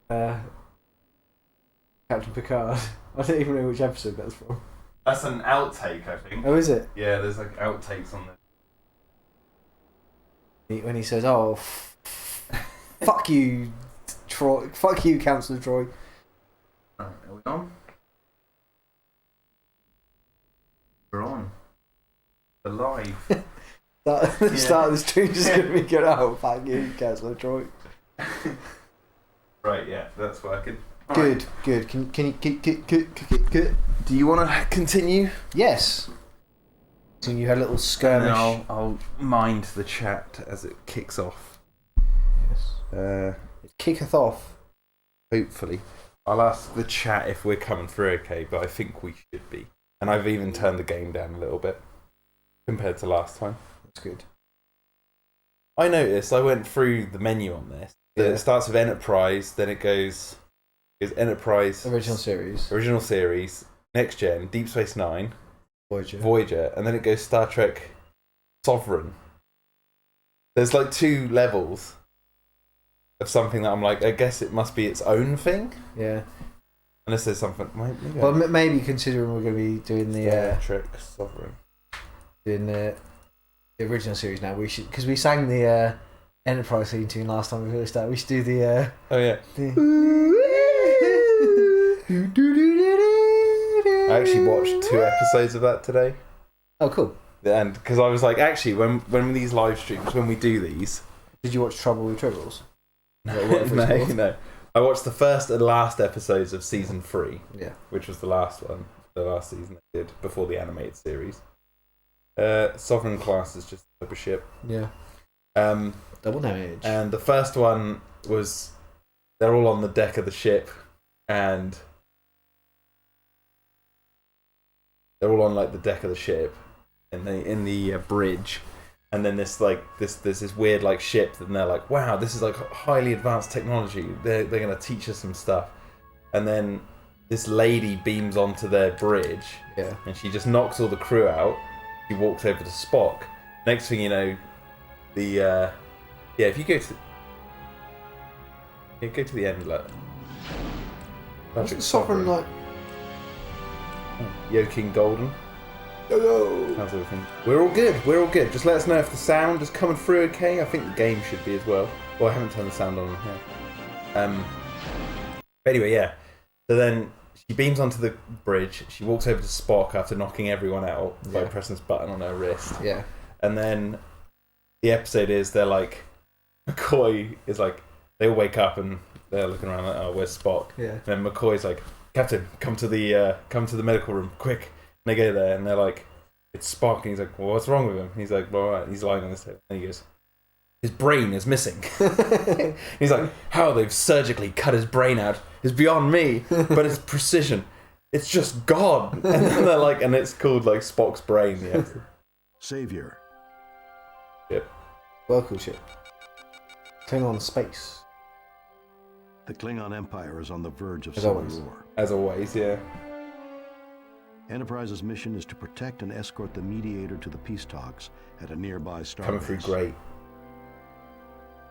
Captain Picard. I don't even know which episode that's from. That's an outtake, I think. Oh, is it? Yeah, there's like outtakes on there. When he says, "Oh, fuck you, Troy. Fuck you, Councillor Troy." Right, are we on? We're on. We're live. The start of the stream just going to be good. Oh, fuck you, Councillor Troy. Right, yeah, that's working. Good, right. Good. Can you good? Do you want to continue? Yes. So you had a little skirmish. And I'll mind the chat as it kicks off. Yes. It kicketh off. Hopefully. I'll ask the chat if we're coming through okay, but I think we should be. And I've even turned the game down a little bit compared to last time. That's good. I noticed I went through the menu on this. Yeah. It starts with Enterprise, then it goes Enterprise. Original series. Next Gen, Deep Space Nine. Voyager. And then it goes Star Trek Sovereign. There's like 2 levels of something that I'm like, I guess it must be its own thing. Yeah. Unless there's something. Maybe considering we're going to be doing the Star Trek Sovereign, doing the original series now. We should, because we sang the Enterprise theme tune last time we started. We should do the. Oh yeah. I actually watched 2 episodes of that today. Oh, cool. And because I was like, actually, when these live streams, when we do these, did you watch Trouble with Tribbles? No. I watched the first and last episodes of season 3. Yeah. Which was the last one, the last season they did before the animated series. Sovereign class is just a type of ship. Yeah. Double damage. And the first one was they're all on the deck of the ship, and they're all on like the deck of the ship, in the bridge, and then there's this weird like ship, and they're like, wow, this is like highly advanced technology. They're gonna teach us some stuff, and then this lady beams onto their bridge, yeah, and she just knocks all the crew out. She walks over to Spock. Next thing you know, if you go to the end, like, what's the Sovereign like? Yo King Golden. Yo. How's everything? We're all good. Just let us know if the sound is coming through okay. I think the game should be as well. Well, I haven't turned the sound on here. But anyway, yeah. So then she beams onto the bridge. She walks over to Spock after knocking everyone out by pressing this button on her wrist. Yeah. And then the episode is they're like, McCoy is like, they all wake up and they're looking around like, oh, where's Spock? Yeah. And then McCoy's like, Captain, come to the medical room, quick. And they go there and they're like, it's Spock. And he's like, well, what's wrong with him? And he's like, well, all right. He's lying on this table. And he goes, his brain is missing. He's like, how they've surgically cut his brain out is beyond me, but it's precision. It's just God. And then they're like, and it's called like Spock's brain. Yeah. Savior. Yep. Well, cool shit. Klingon space. The Klingon Empire is on the verge of As civil always. war. As always, yeah. Enterprise's mission is to protect and escort the mediator to the peace talks at a nearby star Coming base. through great.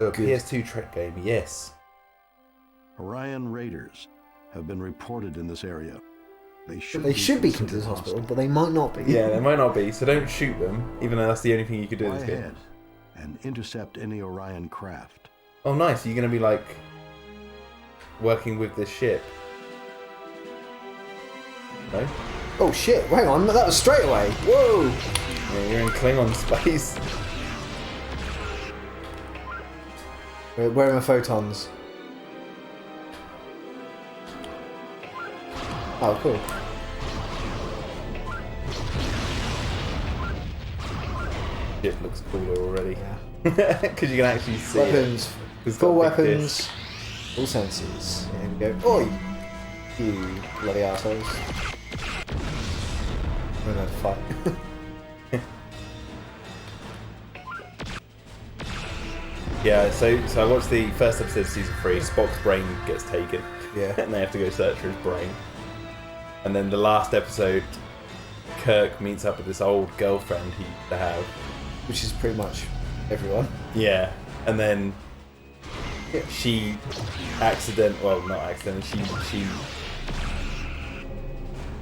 A PS2 Trek game, yes. Orion raiders have been reported in this area. They should be into this hospital, but they might not be. Yeah, they might not be, so don't shoot them, even though that's the only thing you could do in Fly this game. ahead and intercept any Orion craft. Oh, nice. You're going to be like working with this ship. No? Oh shit, hang on, that was straight away. Whoa! Yeah, you're in Klingon space. Where are my photons? Oh, cool. Ship looks cooler already. Yeah. Because you can actually see Weapons. it. Full weapons. All senses. Here we go. Oi! You bloody assholes. We're going to fight. Yeah, so I watched the first episode of season 3. Spock's brain gets taken. Yeah. And they have to go search for his brain. And then the last episode, Kirk meets up with this old girlfriend he used to have. Which is pretty much everyone. Yeah. And then Yeah. she not accidentally, she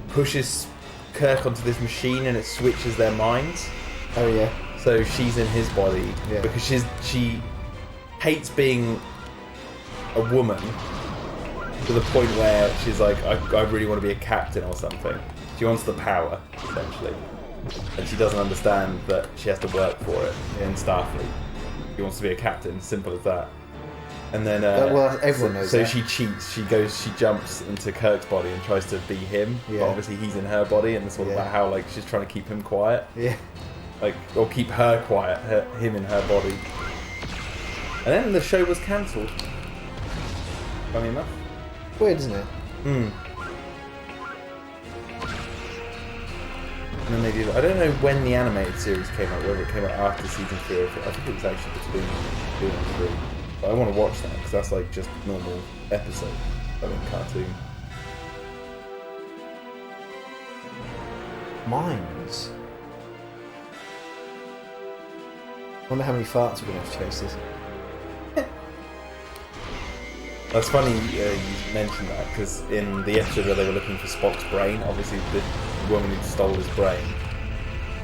pushes Kirk onto this machine and it switches their minds. Oh yeah. So she's in his body because she hates being a woman to the point where she's like, I really want to be a captain or something. She wants the power, essentially. And she doesn't understand that she has to work for it in Starfleet. She wants to be a captain, simple as that. And then well, everyone knows that. she cheats. She jumps into Kirk's body and tries to be him. Yeah. But obviously he's in her body, and it's all about how like she's trying to keep him quiet. Yeah. Like, or keep her quiet, him in her body. And then the show was cancelled. Funny enough. Weird, isn't it? Hmm. And then they did. I don't know when the animated series came out. Whether it came out after season 3 or I think it was actually between 2 and 3. But I want to watch that because that's like just normal episode. I mean, cartoon. Mines. I wonder how many farts we're going to have to chase this. That's funny you mentioned that because in the episode where they were looking for Spock's brain, obviously the woman who stole his brain,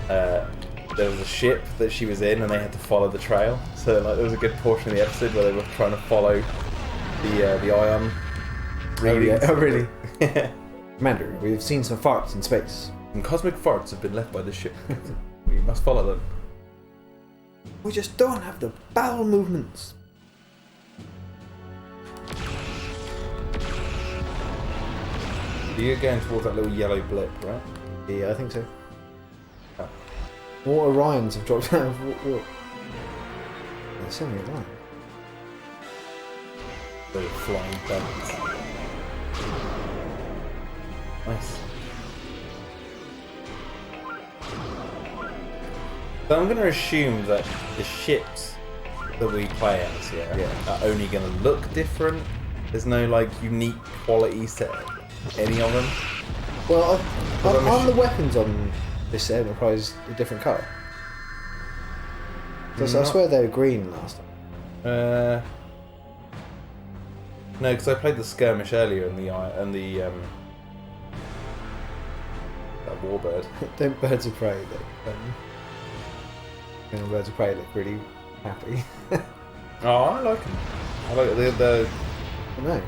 there was a ship that she was in and they had to follow the trail. So like there was a good portion of the episode where they were trying to follow the ion readings. Oh really? Commander, we've seen some farts in space. And cosmic farts have been left by the ship. We must follow them. We just don't have the bowel movements. You're going towards that little yellow blip, right? Yeah, I think so. Oh. More Orions have dropped out of what? There's only a line. The flying bugs. Nice. So I'm going to assume that the ships that we play as are only going to look different. There's no like unique quality set any of them. Well, aren't the weapons on this Enterprise a different colour? I swear they were green last time. No, because I played the skirmish earlier in the that warbird. Don't birds of prey look? Birds of prey look really happy. Oh, I like them. I like the. I know.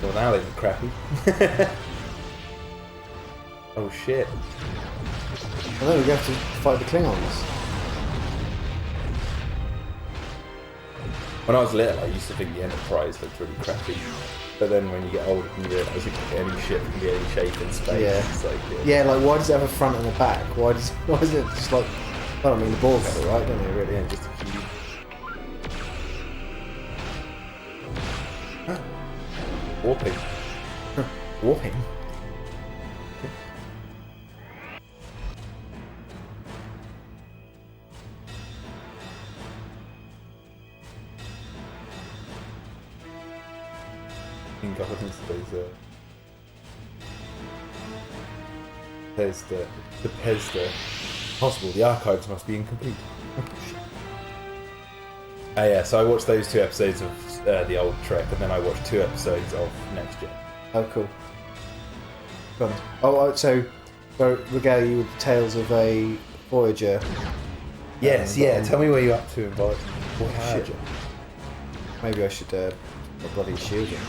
Well, now they look crappy. Oh shit! I know we have to fight the Klingons. When I was little, I used to think the Enterprise looked really crappy. But then when you get older, you realise any ship can be any shape in space. Yeah. It's like, Like why does it have a front and a back? Why is it just like? Well, I mean the Borg have it, right? Don't they really? Yeah, just a cube. Warping. Warping. In Guardians, there's the Bethesda. Possible, the archives must be incomplete. So I watched those 2 episodes of the old Trek, and then I watched 2 episodes of Next Gen. Oh, cool. Go on. So regale you with the tales of a Voyager. Yes, tell me where you're up to in Shit. Maybe I should put a bloody shield in.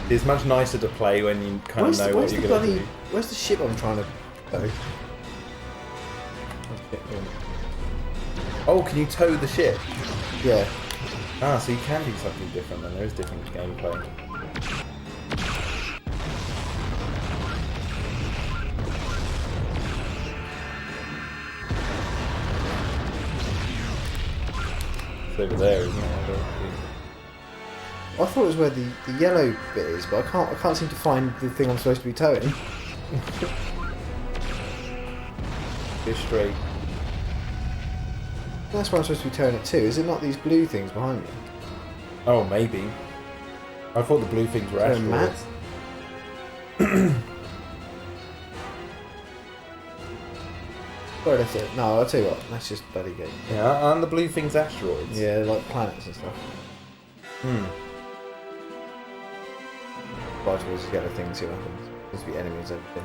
It's much nicer to play when you kind of know what you're going to do. Where's the ship I'm trying to go? Oh, can you tow the ship? Yeah. Ah, so you can do something different then. There is different gameplay. It's over there, isn't it? I thought it was where the yellow bit is, but I can't seem to find the thing I'm supposed to be towing. Go straight. That's where I'm supposed to be towing it to. Is it not these blue things behind me? Oh, maybe. I thought the blue things were Is there a map? asteroids. Where left it? No, I'll tell you what. Let's just bloody go. Yeah, aren't the blue things asteroids? Yeah, like planets and stuff. Fly towards the yellow thing, see what happens. There's be enemies over there.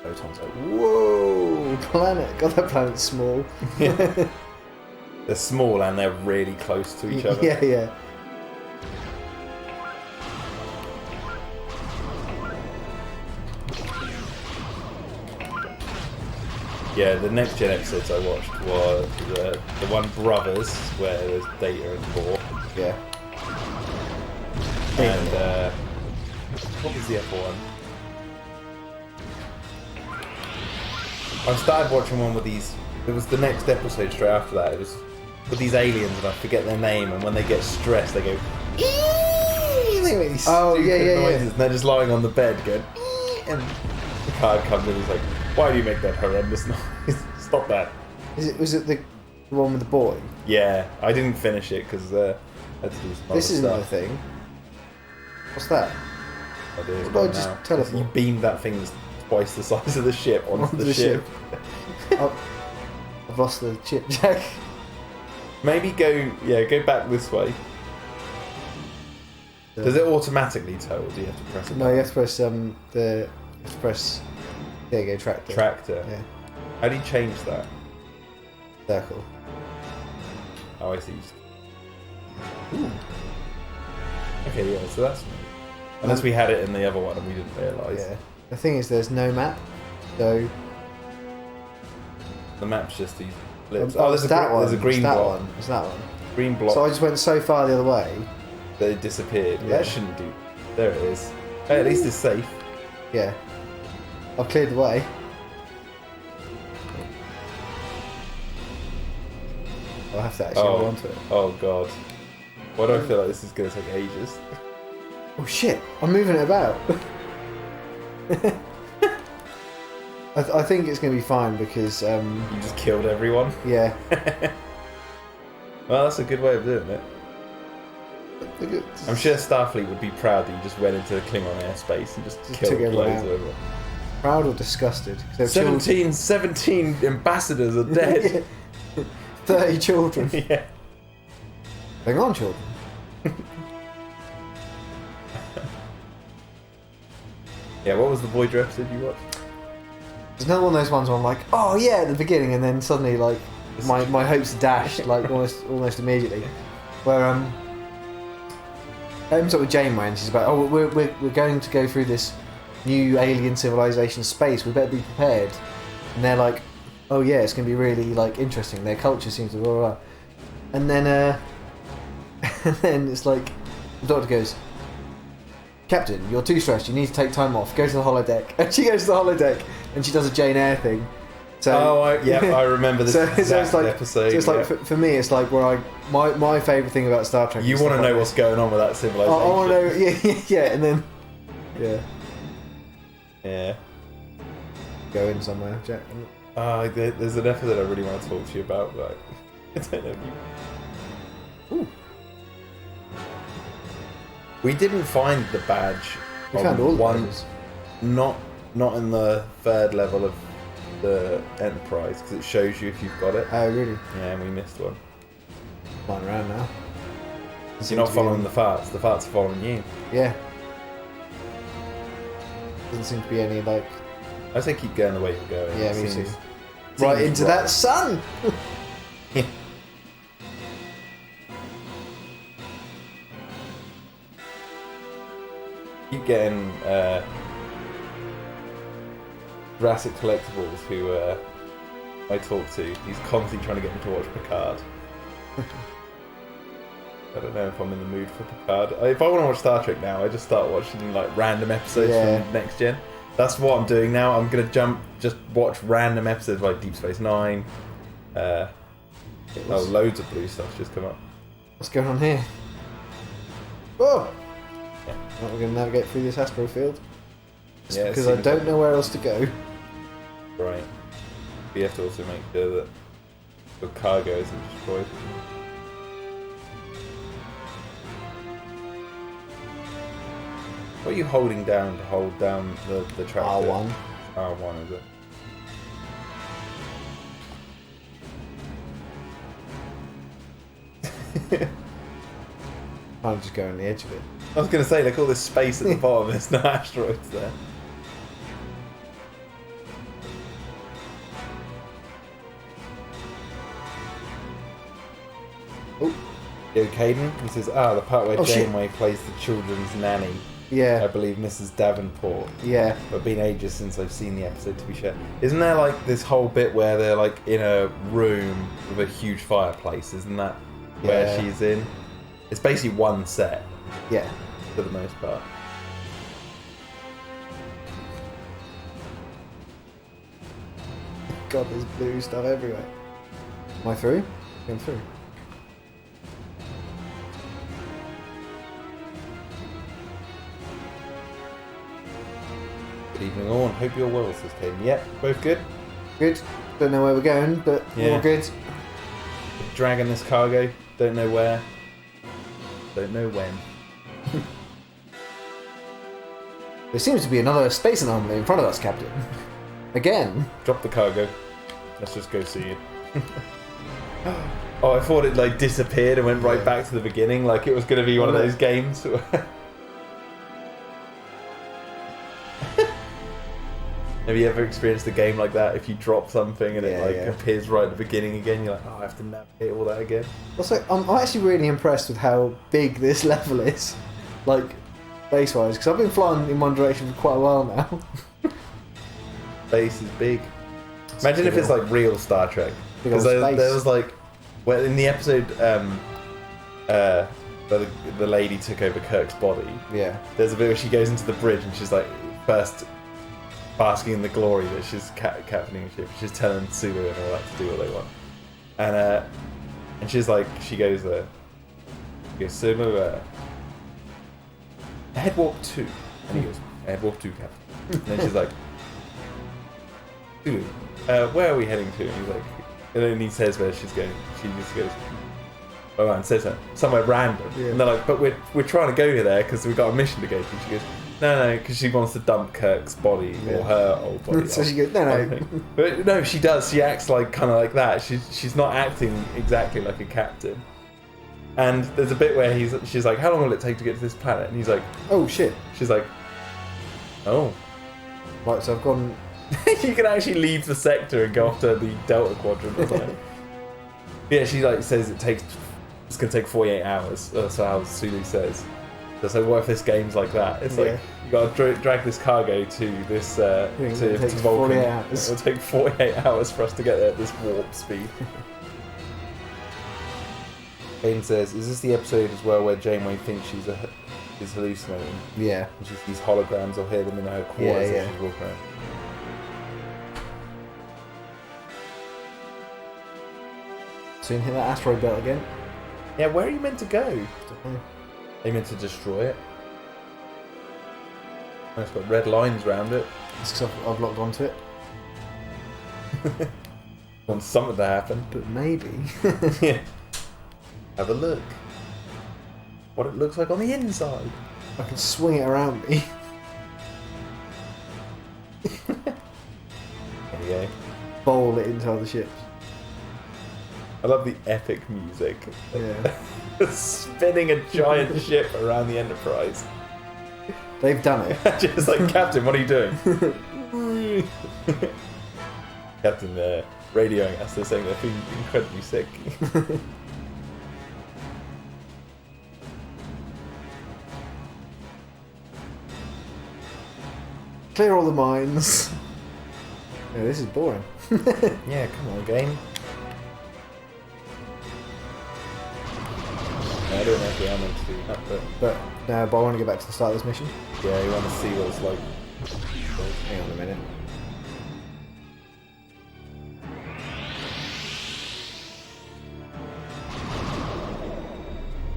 Photon's like, whoa, planet. God, that planet's small. They're small and they're really close to each other. Yeah, yeah. Yeah, the next gen episodes I watched were the one Brothers, where there's Data and Vor. Yeah. And what was the other one? I started watching one with these. It was the next episode straight after that. It was with these aliens, and I forget their name. And when they get stressed, they go. They make these stupid noises, and they're just lying on the bed going. And the card comes in. And he's like, "Why do you make that horrendous noise? Stop that!" Was it the one with the boy? Yeah, I didn't finish it because I had to do some other This isn't stuff. the thing. What's that? I do. What did I just teleport? You beamed that thing that's twice the size of the ship onto the ship. I've lost the chip, Jack. Maybe go back this way. Does it automatically tow, or do you have to press it? No, you have to press there you go, tractor. Tractor. Yeah. How do you change that? Circle. Oh, I see. Ooh. Okay, yeah, so that's... Unless we had it in the other one and we didn't realise. Yeah. The thing is, there's no map, so... The map's just these blips. there's there's a green that block. one. It's that one. Green block. So I just went so far the other way. That it disappeared. Yeah. That shouldn't do... There it is. Hey, at least it's safe. Yeah. I've cleared the way. I'll have to actually go onto it. Oh, God. Why do I feel like this is going to take ages? Oh shit! I'm moving it about. I think it's going to be fine because You just killed everyone? yeah. Well, that's a good way of doing it. I'm sure Starfleet would be proud that you just went into the Klingon airspace and just killed took everyone loads out. of everyone. Proud or disgusted? 'Cause they're 17 ambassadors are dead. 30 children. Yeah. Hang on, children. Yeah, what was the Voyager episode you watched? There's another one of those ones where I'm like, oh yeah, at the beginning, and then suddenly like my hopes are dashed like almost immediately. Where ends up with Janeway and she's about, oh we're going to go through this new alien civilization space. We better be prepared. And they're like, oh yeah, it's going to be really like interesting. Their culture seems to blah, blah, blah. And then and then it's like the doctor goes, Captain, you're too stressed. You need to take time off. Go to the holodeck. And she goes to the holodeck and she does a Jane Eyre thing. So I remember this exact episode. So it's like for me, it's like where my favourite thing about Star Trek. You want to know what's going on with that civilization. I want to know, yeah, and then yeah. Go in somewhere, Jack. There's an episode I really want to talk to you about, but I don't know if you... Ooh. We didn't find the badge. We found all the one, badges. Not in the third level of the Enterprise, because it shows you if you've got it. Oh, really? Yeah, and we missed one. Flying around now. You're not following the farts. The farts are following you. Yeah. Doesn't seem to be any like. I say keep going the way you're going. Yeah, It me seems- too. Right seems into right. that sun. Yeah. Keep getting Jurassic Collectibles, who I talk to. He's constantly trying to get me to watch Picard. I don't know if I'm in the mood for Picard. If I want to watch Star Trek now, I just start watching like random episodes from Next Gen. That's what I'm doing now. I'm gonna just watch random episodes like Deep Space Nine. Loads of blue stuff just come up. What's going on here? Whoa! Yeah. Well, we're going to navigate through this asteroid field. Yeah, because I don't know where else to go. Right. We have to also make sure that the cargo isn't destroyed. What are you holding down to hold down the tractor? R1. R1, is it? I'm just going on the edge of it. I was going to say, look, all this space at the bottom, there's no asteroids there. Oh, Yo, Caden, he says, the part where shit. Janeway plays the children's nanny. I yeah, believe Mrs. Davenport. yeah. But it's been ages since I've seen the episode, to be sure. Isn't there like this whole bit where they're like in a room with a huge fireplace? Isn't that where Yeah. she's in? It's basically one set Yeah. for the most part. God, there's blue stuff everywhere. Am I through? I'm through. Good evening all, and hope you're well, says Caden. Yep, both good. Good. Don't know where we're going, but we're Yeah. all good. Dragging this cargo, don't know where, don't know when. There seems to be another space anomaly in front of us, Captain. Again. Drop the cargo. Let's just go see it. Oh, I thought it like disappeared and went right Yeah. back to the beginning, like it was going to be one of those games. Have you ever experienced a game like that? If you drop something and it Yeah, like yeah. appears right at the beginning again, you're like, oh, I have to navigate all that again. Also, I'm actually really impressed with how big this level is. Like, base-wise, because I've been flying in one direction for quite a while now. Space is big. Imagine if it's like real Star Trek. Big old Because space. there was like, well, in the episode where the lady took over Kirk's body, Yeah. there's a bit where she goes into the bridge and she's like, first basking in the glory that she's captaining the ship. She's telling Sulu and all that to do what they want. And she's like, she goes there. She goes, Sulu, headwarp 2. And he goes, headwarp 2, Captain. And then she's like, Sulu, where are we heading to? And he's like, and then he says where she's going. She just goes, oh, and says that somewhere random. Yeah. And they're like, but we're trying to go there because we've got a mission to go to. She goes, no, because she wants to dump Kirk's body Yeah. or her old body. So or she goes, no. something. But no, she does. She acts like kind of like that. She's not acting exactly like a captain. And there's a bit where she's like, how long will it take to get to this planet? And he's like, Oh, shit. she's like, oh. Right, so I've gone... You can actually leave the sector and go after the Delta Quadrant or something. Yeah, she like says it's going to take 48 hours. That's how Sulu says. So what if this game's like that? It's like you got to drag this cargo to this to It takes Vulcan. 48 hours. It'll take 48 hours for us to get there at this warp speed. Kane says, "Is this the episode as well where Janeway thinks is hallucinating? Yeah. And she sees holograms or hear them in her quarters Yeah, as she's walking around." Soon hit that asteroid belt again. Yeah, where are you meant to go? Don't know. Are you meant to destroy it? Oh, it's got red lines around it. It's 'cause I've locked onto it. Want something to happen. But maybe. Yeah. Have a look. What it looks like on the inside. I can swing it around me. There you go. Bowl it into other ships. I love the epic music. Yeah. Spinning a giant ship around the Enterprise. They've done it. Just like, Captain, what are you doing? Captain radioing us, they're saying they're feeling incredibly sick. Clear all the mines. Yeah, this is boring. Yeah, come on, game. I don't know if we are meant to do that, but But I want to get back to the start of this mission. yeah, you want to see what it's like. Hang on a minute.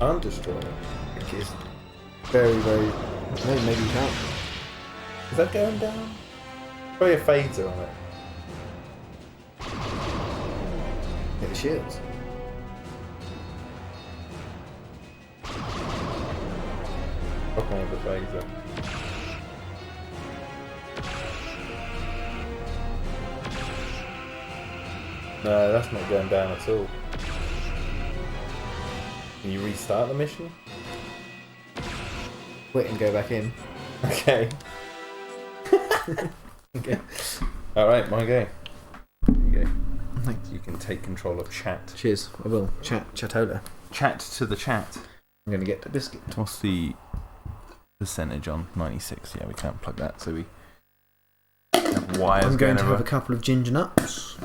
Undestroyed. Which is very, very... Maybe you can't. Is that going down? Probably a phaser on it. Hit the shields. Rock on with the phaser. No, that's not going down at all. Can you restart the mission? Quit and go back in. Okay. Okay. Alright, my go. There you go. Thanks. You can take control of chat. Cheers. I will. Chatola. Chat to the chat. I'm going to get the biscuit. What's the percentage on 96? Yeah, we can't plug that, so we have wires. I'm going to have a couple of ginger nuts.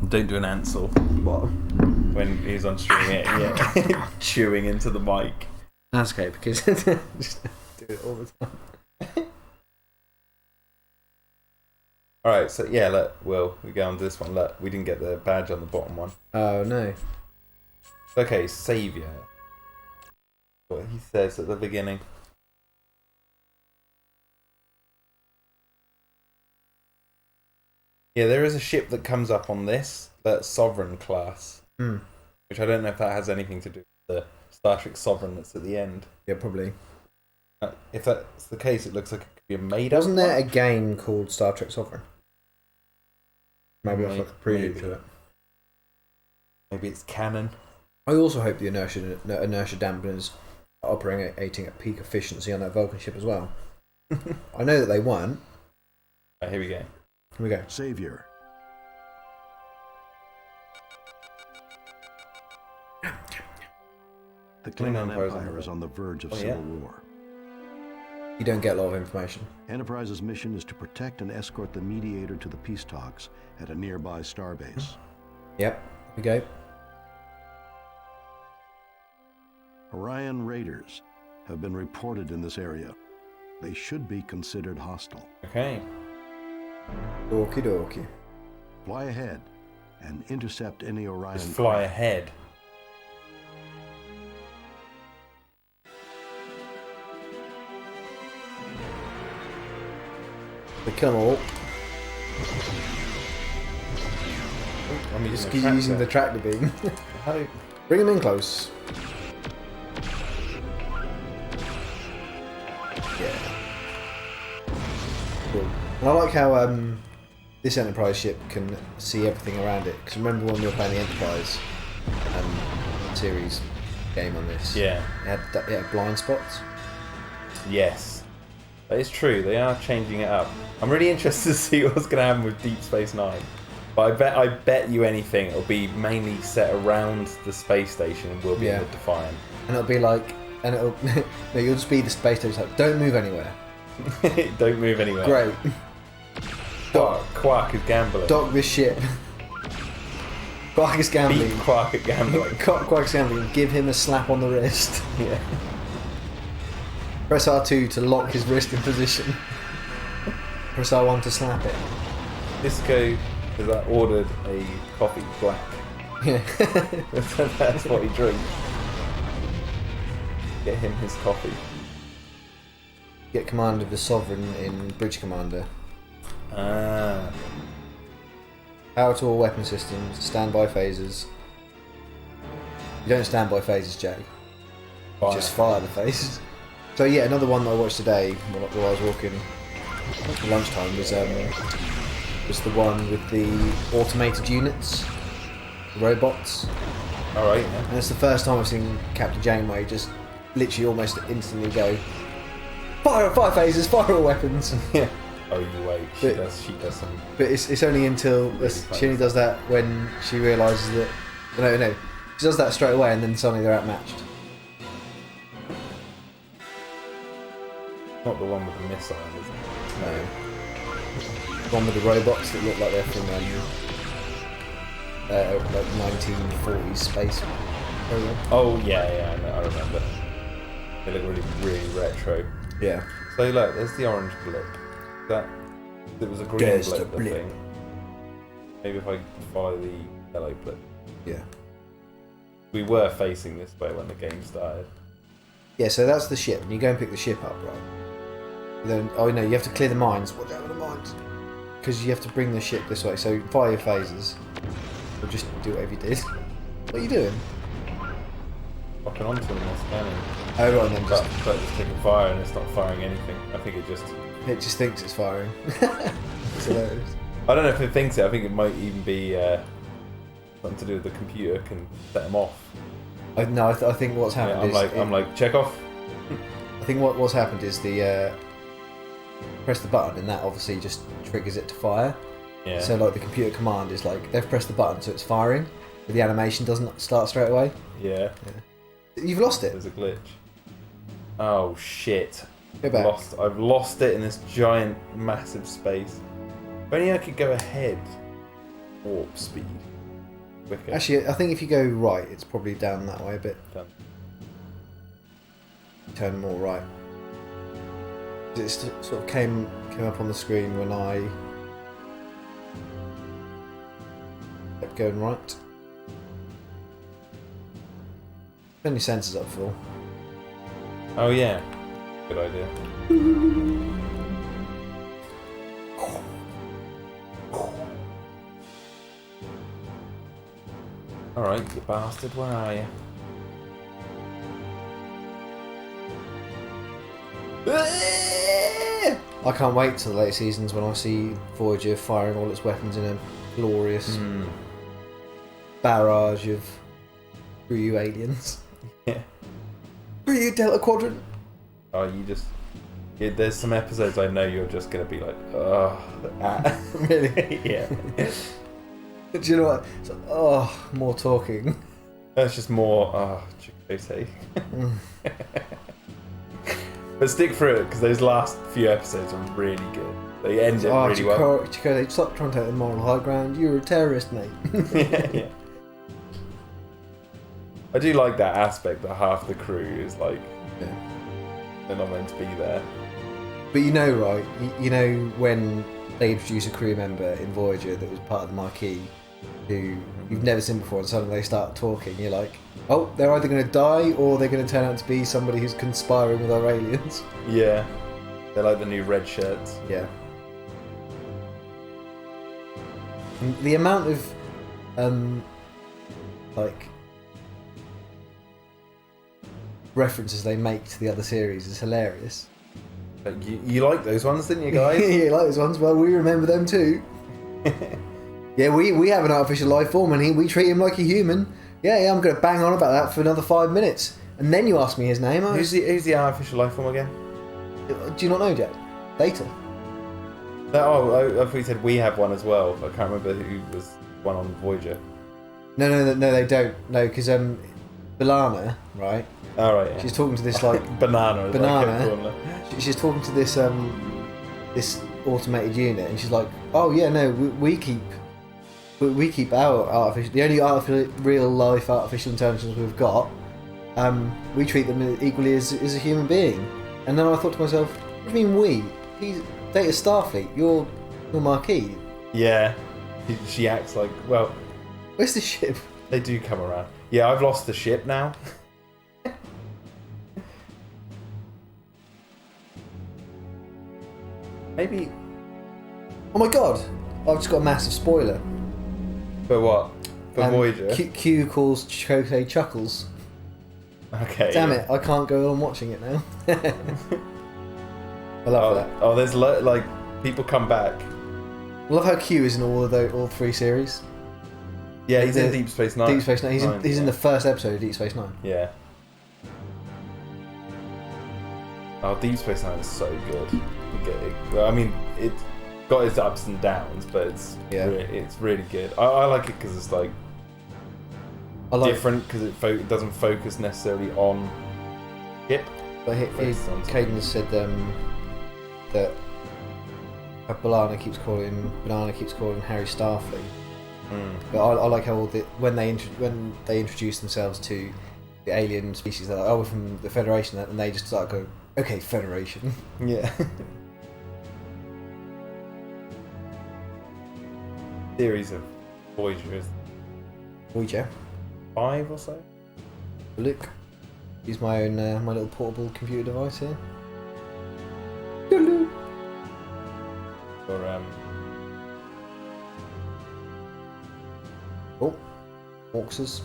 Don't do an Ansel What? when he's on stream. Yeah, chewing into the mic. That's okay, because just do it all the time. Alright, so yeah, look, Will, we go on to this one. Look, we didn't get the badge on the bottom one. Oh, no. Okay, Saviour. What he says at the beginning. Yeah, there is a ship that comes up on this, that's Sovereign class. Which I don't know if that has anything to do with the Star Trek Sovereign that's at the end. Yeah, probably. If that's the case, it looks like it could be a made-up Wasn't there one. a game called Star Trek Sovereign? Maybe that's like a prelude to it. Maybe it's canon. I also hope the inertia dampeners are operating at peak efficiency on that Vulcan ship as well. I know that they weren't. Right, here we go. Here we go. Savior. The Klingon Empire is on the verge of civil war. You don't get a lot of information. Enterprise's mission is to protect and escort the mediator to the peace talks at a nearby starbase. Yep, here we go. Orion raiders have been reported in this area. They should be considered hostile. Okay. Okie dokie. Fly ahead and intercept any Orion. Just fly craft. ahead. We kill them all. I'm Just using the tractor beam. How? Bring them in close. Yeah. Cool. And I like how this Enterprise ship can see everything around it. Because remember when we were playing the Enterprise series game on this? Yeah. It had blind spots. Yes. That is true. They are changing it up. I'm really interested to see what's going to happen with Deep Space Nine. But I bet you anything it'll be mainly set around the space station and will be in the Defiant. And it'll be like, and it'll, no, you'll just be the space station. Like, don't move anywhere. Don't move anywhere. Great. Quark is gambling. Dock this ship. Quark is gambling. Beat Quark at gambling. Quark is gambling. Give him a slap on the wrist. Yeah. Press R2 to lock his wrist in position. Press R1 to slap it. Disco has ordered a coffee black. Yeah. That's what he drinks. Get him his coffee. Get command of the Sovereign in Bridge Commander. Ah. Power to all weapon systems. Standby phases. You don't stand by phases, Jay. Fire. Just fire the phases. So yeah, another one that I watched today while I was walking at lunchtime was the one with the automated units, the robots. Alright, And it's the first time I've seen Captain Janeway just literally almost instantly go, fire phases, fire all weapons. yeah. Oh, you wait. She But- does some. But it's only until she only does that when she realises that no, she does that straight away and then suddenly they're outmatched. Not the one with the missile, is it? No. One with the robots that look like they're from like 1940s space program. Oh yeah, I remember. They look really, really retro. Yeah. So look, there's the orange blip. It was a green There's blip, the I blip. think. Maybe if I follow the yellow blip. Yeah. We were facing this way when the game started. Yeah, so that's the ship, and you go and pick the ship up, right? Then, you have to clear the mines. Watch out for the mines. Because you have to bring the ship this way, so fire your phases. Or just do whatever you did. What are you doing? Fucking onto them and scanning. Oh, right, and then But just taking fire and it's not firing anything. I think it just thinks it's firing. It's hilarious. I don't know if it thinks it. I think it might even be something to do with the computer can set them off. No, I think what's happened I'm like, check off. I think what's happened is the press the button and that obviously just triggers it to fire. Yeah. So like the computer command is like they've pressed the button so it's firing, but the animation doesn't start straight away. Yeah. You've lost it. There's a glitch. Oh shit. Go back. I've lost it in this giant, massive space. If only I could go ahead. Warp speed. Quicker. Actually, I think if you go right, it's probably down that way a bit. Done. Turn more right. It sort of came up on the screen when I kept going right. Turn your sensors up, Phil. Oh yeah. Good idea. Alright, you bastard, where are you? I can't wait till the late seasons when I see Voyager firing all its weapons in a glorious barrage of Ryu aliens. Yeah. Ryu Delta Quadrant. Oh, you just... Yeah, there's some episodes I know you're just going to be like, oh, Really? yeah. Do you know what? It's like, oh, more talking. That's just more, Chakotay. But stick through it, because those last few episodes are really good. They end it really well. Chakotay, stop trying to take the moral high ground. You're a terrorist, mate. Yeah. I do like that aspect that half the crew is like, they're not meant to be there. But you know, right? You know when they introduce a crew member in Voyager that was part of the Marquis, who you've never seen before, and suddenly they start talking. You're like, oh, they're either going to die or they're going to turn out to be somebody who's conspiring with our aliens. Yeah, they're like the new red shirts. Yeah. And the amount of, like, references they make to the other series is hilarious. You like those ones, didn't you, guys? Yeah, you like those ones? Well, we remember them too. Yeah, we have an artificial life form and we treat him like a human. Yeah, I'm going to bang on about that for another 5 minutes. And then you ask me his name. Who's the artificial life form again? Do you not know, Jack? Data. I thought you said we have one as well. I can't remember who was one on Voyager. No, they don't. No, because B'Elanna, right? Oh, right, yeah. She's talking to this like Banana. She's talking to this this automated unit, and she's like, "Oh yeah, no, we keep our artificial, the only real life artificial intelligence we've got. We treat them equally as a human being." And then I thought to myself, "What do you mean we? He's Data Starfleet. You're Marquis." Yeah, she acts like, well, Where's the ship? they do come around. Yeah, I've lost the ship now. Maybe. Oh my god! I've just got a massive spoiler. For what? For Voyager? Q calls Chakotay Chuckles. Okay. Damn it! I can't go on watching it now. I love that. Oh, there's like people come back. I love how Q is in all 3 series. Yeah, he's in Deep Space Nine. Deep Space Nine. He's in the first episode of Deep Space Nine. Yeah. Oh, Deep Space Nine is so good. I mean, it's got its ups and downs, but it's really good. I like it because it's like different because it doesn't focus necessarily on ship. But Caden has said that Banana keeps calling Harry Starfleet. But I like how when they introduce themselves to the alien species, they're like, "Oh, we're from the Federation," and they just start going, "Okay, Federation." Yeah. Series of Voyagers. Voyager. 5 or so. Look, use my own my little portable computer device here. Or Oh, Orcses.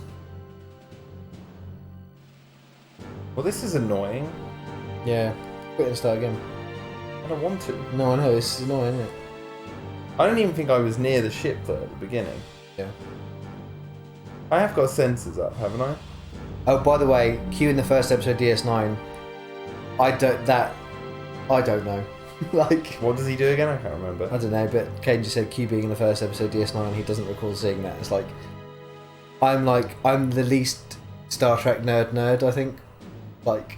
well, this is annoying. Yeah, quit and start again. I don't want to. No, I know, this is annoying, isn't it? I don't even think I was near the ship though at the beginning. Yeah. I have got sensors up, haven't I? Oh, by the way, Q in the first episode DS9. I don't know. Like, What does he do again? I can't remember. I don't know, but Kane just said Q being in the first episode DS9. He doesn't recall seeing that. It's like I'm the least Star Trek nerd. I think. Like,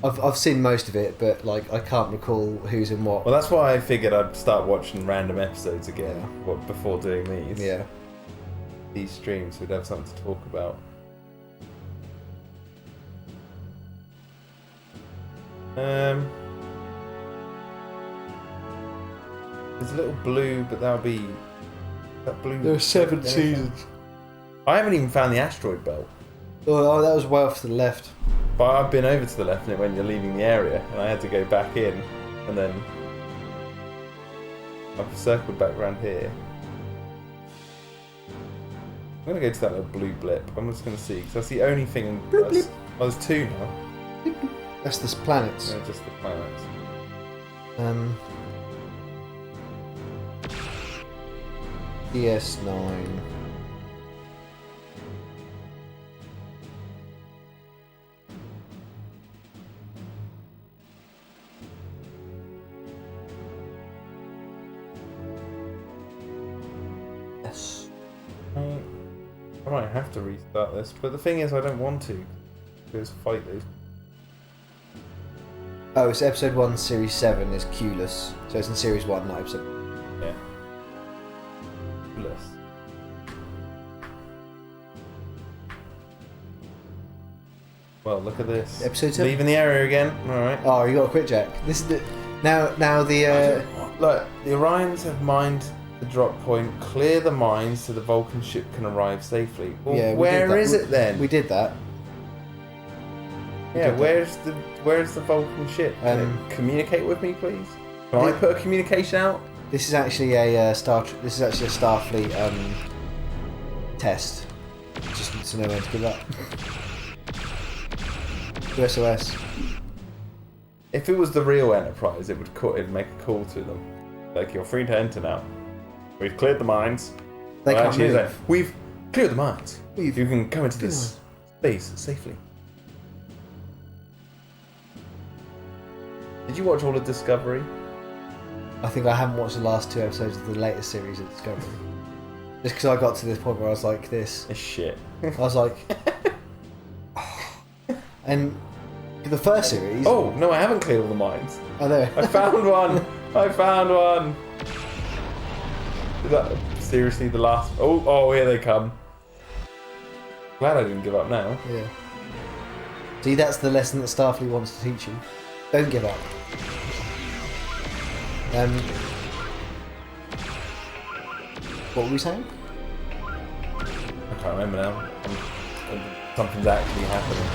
I've seen most of it, but like I can't recall who's in what. Well, that's why I figured I'd start watching random episodes again Yeah. before doing these. Yeah. These streams, we'd have something to talk about. There's a little blue, but that'll be that blue. There are 7 seasons. I haven't even found the asteroid belt. Oh, that was way off to the left. But I've been over to the left and it when you're leaving the area, and I had to go back in, and then I've circled back around here. I'm gonna go to that little blue blip. I'm just gonna see because that's the only thing. Bloop, blip. Oh, there's 2 now. That's the planets. No, just the planets. DS9. Yes. I might have to restart this, but the thing is, I don't want to. Just fight those. Oh, it's episode 1, series 7 is Q-less. So it's in series 1, not episode. Yeah. Bless. Well, look at this. Episode 7. Leaving the area again. Alright. Oh, you got a quick jack. This is the now the Look, the Orions have mined the drop point. Clear the mines so the Vulcan ship can arrive safely. Well, yeah. where is it then? We did that. Yeah, did where's the Vulcan ship? Can it communicate with me, please? Can I put a communication out? This is actually a This is actually a Starfleet test. Just need to know when to give up. SOS. If it was the real Enterprise, it'd make a call to them, like, you're free to enter now. We've cleared the mines. They can't actually, move. it's like, we've cleared the mines. We've You can come into this space safely. Did you watch all of Discovery? I think I haven't watched the last 2 episodes of the latest series of Discovery. Just because I got to this point where I was like, this. It's shit. I was like. And the first series. Oh, no, I haven't cleared all the mines. I know. I found one! I found one! Is that seriously the last? Oh, here they come. Glad I didn't give up now. Yeah. See, that's the lesson that Starfleet wants to teach you. Don't give up. What were we saying? I can't remember now. Something's actually happening.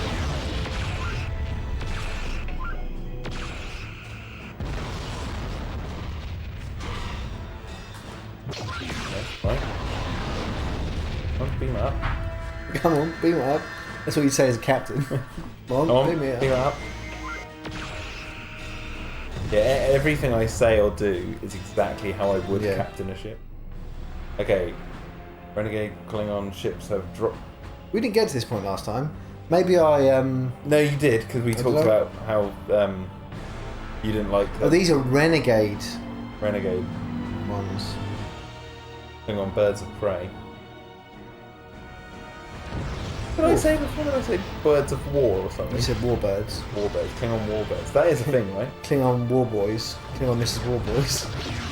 Right. Come on, beam it up. Come on, beam it up. That's what you'd say as a captain. Come on, beam it up. Yeah, everything I say or do is exactly how I would captain a ship. Okay, Renegade Klingon ships have dropped. We didn't get to this point last time. Maybe I No, you did, because we talked about how you didn't like. Oh, these are Renegade ones. Klingon birds of prey. What did I say before? Did I say birds of war or something? You said warbirds. Warbirds, Klingon warbirds. That is a thing, right? Klingon warboys. Klingon Mrs. Warboys.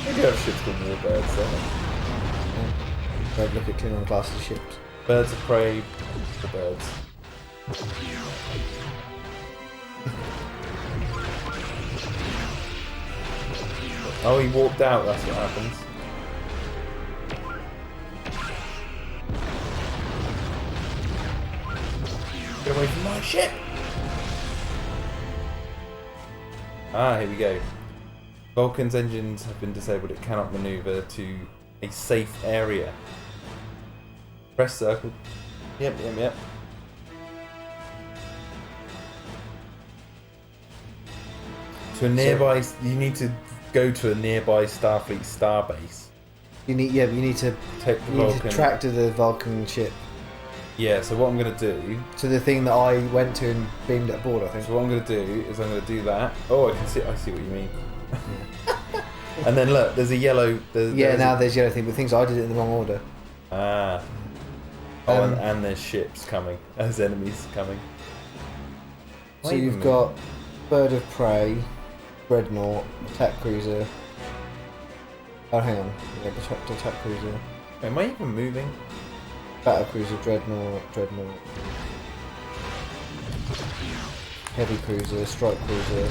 They do have ships called warbirds, don't they? Don't look at Klingon classes ships. Birds of prey, the birds. Oh, he walked out, that's what happens. Get away from my ship! Ah, here we go. Vulcan's engines have been disabled. It cannot maneuver to a safe area. Press circle. Yep. To a nearby, you need to go to a nearby Starfleet starbase. You need to Take the Vulcan. track to the Vulcan ship. Yeah, so what I'm going to do... To the thing that I went to and beamed at board, I think. So what I'm going to do is I'm going to do that. Oh, I see what you mean. And then look, there's a yellow... There's yellow thing, but things I did it in the wrong order. Ah. Oh, and there's ships coming. There's enemies coming. So you've got Bird of Prey, Dreadnought, Attack Cruiser. Oh, hang on. Yeah, Attack Cruiser. Am I even moving? Battle Cruiser, Dreadnought. Heavy Cruiser, Strike Cruiser.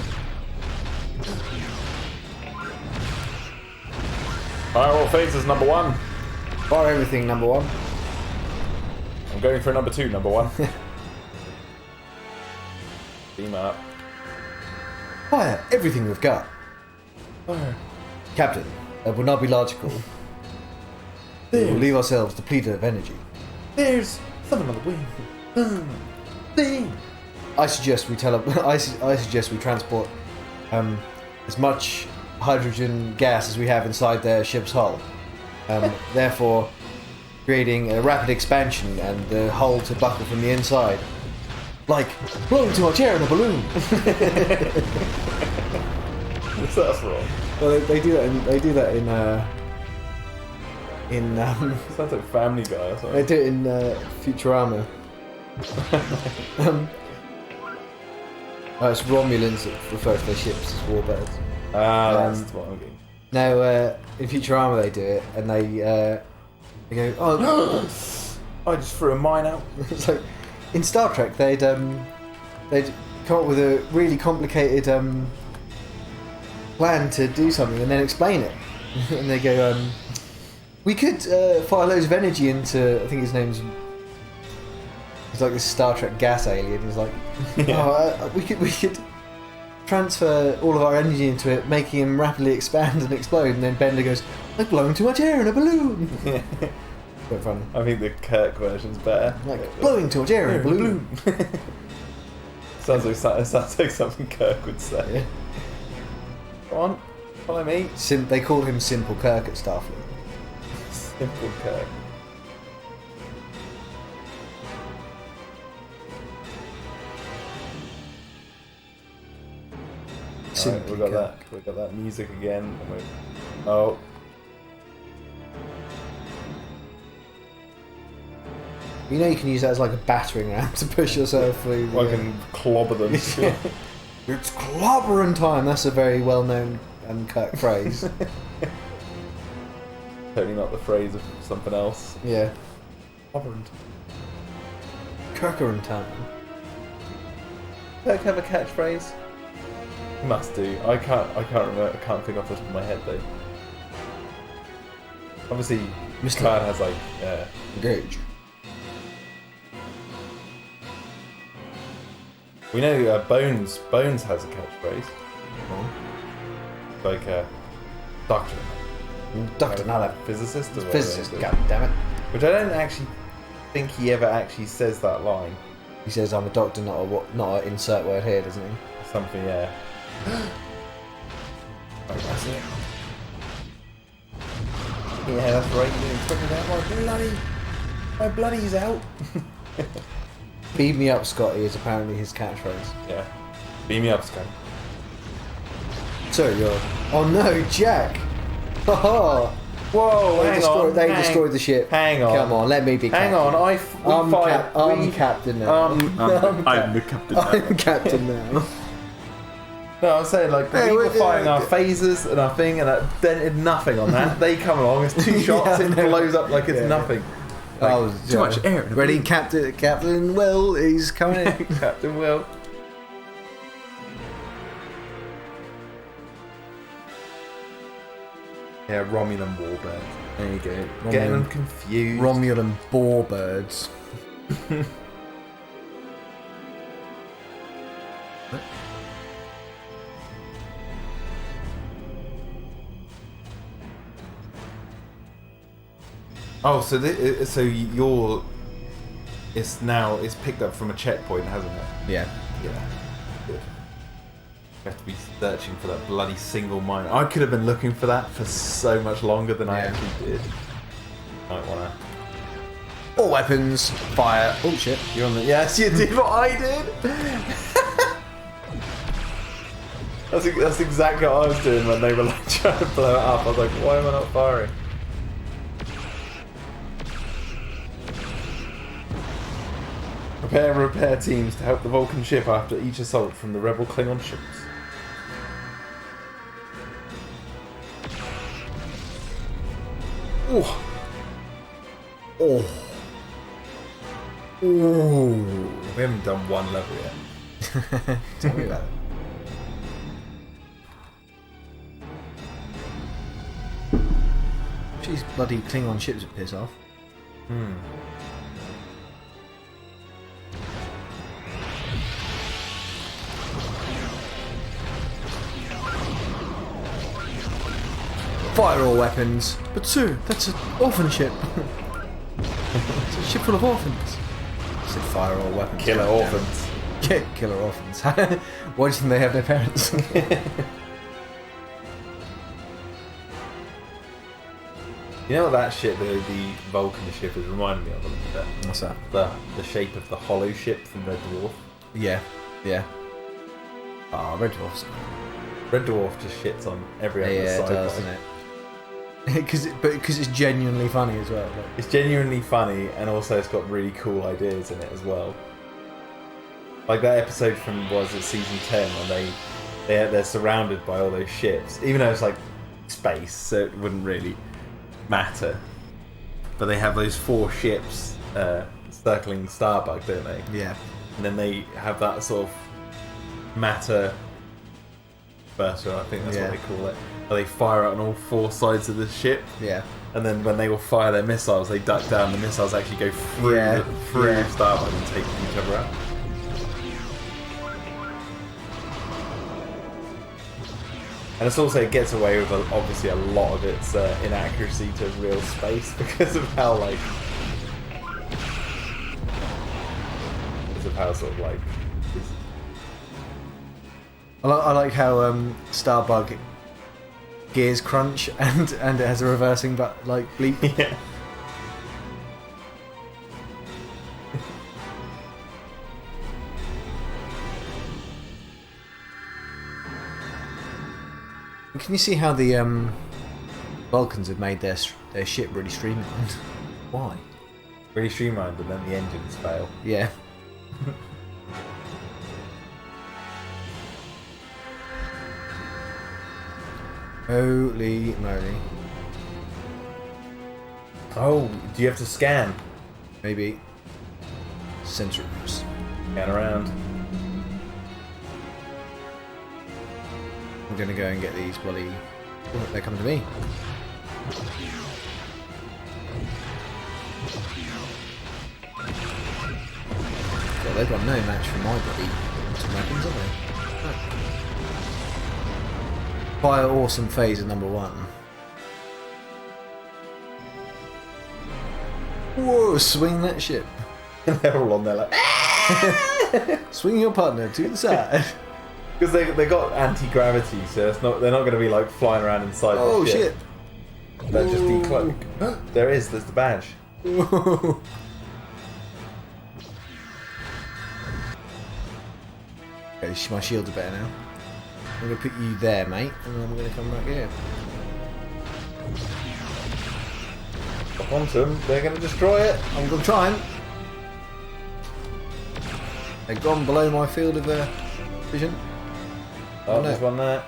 Fire all phases, number 1. Fire everything, number 1. I'm going for number 2, number 1. Beam up. Fire everything we've got. Fire. Captain, that would not be logical. We will leave ourselves depleted of energy. There's something on the wing. Thing. I suggest we I suggest we transport as much hydrogen gas as we have inside their ship's hull. Therefore, creating a rapid expansion and the hull to buckle from the inside, like blowing too much air in a balloon. That's wrong. Well, they do that in Sounds like Family Guy or something. they do it in Futurama. It's Romulans that refer to their ships as warbirds. That's what I'm getting. Now, in Futurama they do it, and they go, oh, I just threw a mine out. it's like in Star Trek they'd come up with a really complicated plan to do something and then explain it, and they go, we could fire loads of energy into, I think his name's, he's like this Star Trek gas alien. He's like, we could transfer all of our energy into it, making him rapidly expand and explode. And then Bender goes, like blowing too much air in a balloon. Quite funny. I think the Kirk version's better. Like blowing too much air in a balloon. Sounds like something Kirk would say. Yeah. Come on, follow me. They called him Simple Kirk at Starfleet. Simple Kirk. Alright, we got that music again. Oh. You know you can use that as like a battering ram to push yourself through. I can clobber them. Yeah. It's clobbering time. That's a very well-known Kirk phrase. Totally not the phrase of something else. Yeah. Clobbering. Kirkerin time. Kirk have a catchphrase? He must do. I can't remember. I can't think off the top of my head though. Obviously, Mr. Clan has like Engage. We know Bones has a catchphrase. Like Doctor. Not a physicist or whatever. physicist. God damn it. Which I don't actually think he ever actually says that line. He says, "I'm a doctor, not an insert word here," doesn't he? Something, yeah. Oh, that's it. Yeah, that's right. You're talking about my bloody's out. Beam me up, Scotty, is apparently his catchphrase. Yeah. Beam me up, Scotty. So you're. Oh no, Jack! Haha! Whoa, They destroyed the ship. Hang on. Come on, let me be captain. Hang on, I'm captain now. I'm the captain now. I'm captain now. No, I'm saying like Hey, we were we're- firing our phasers and our thing, and that dented nothing on that. They come along, it's 2 shots, Yeah, it blows up like it's Yeah. nothing. Like, Too much air. Ready, Captain Will, he's coming in. Captain Will. Yeah, Romulan warbird. There you go. Getting them confused. Romulan boarbirds. Oh, so it's picked up from a checkpoint, hasn't it? Yeah. Yeah. Good. You have to be searching for that bloody single mine. I could have been looking for that for so much longer than I Yeah. actually did. I don't wanna. All weapons, fire. Oh shit. You're on the. Yes, you did what I did. That's exactly what I was doing when they were like trying to blow it up. I was like, why am I not firing? Prepare and repair teams to help the Vulcan ship after each assault from the rebel Klingon ships. Oh. Oh. Ooh. We haven't done one level yet. Tell me about it. These bloody Klingon ships would piss off. Fire all weapons. But sir, that's an orphan ship. It's a ship full of orphans. I said fire all weapons. Killer orphans. Yeah, killer orphans. Why do you think they have their parents? You know what that ship, the Vulcan ship, is reminding me of a little bit? What's that? The shape of the hollow ship from Red Dwarf. Yeah, yeah. Oh, Red Dwarf's. Red Dwarf just shits on every other Yeah, it sci-fi. does, doesn't it? Because it's genuinely funny as well. Like. It's genuinely funny, and also it's got really cool ideas in it as well. Like that episode from season 10 when they're surrounded by all those ships, even though it's like space, so it wouldn't really matter. But they have those 4 ships circling Starbug, don't they? Yeah. And then they have that sort of matter burster, I think that's what they call it. Where they fire out on all 4 sides of the ship. Yeah. And then when they all fire their missiles, they duck down. The missiles actually go through Starbug and take each other out. And it's also, it gets away with obviously a lot of its inaccuracy to real space because of how sort of like. I like how Starbug gears crunch and it has a reversing but like bleep. Yeah. Can you see how the Vulcans have made their ship really streamlined? Why? Really streamlined, and then the engines fail. Yeah. Holy moly. Oh, do you have to scan? Maybe. Sensors. Scan around. I'm gonna go and get these bloody. Oh, they're coming to me. Yeah, they've got no match for my bloody weapons, have they? Fire awesome phaser number 1. Whoa, swing that ship. They're all on there like. Swing your partner to the side. Because they got anti-gravity, so they're not going to be like flying around inside Oh the ship. shit. They're just decloak. There's the badge. Whoa. Okay, my shields are better now. I'm going to put you there, mate, and then I'm going to come back here. Up onto them, they're going to destroy it. I'm going to try and. They've gone below my field of vision. Oh, no. there's one there.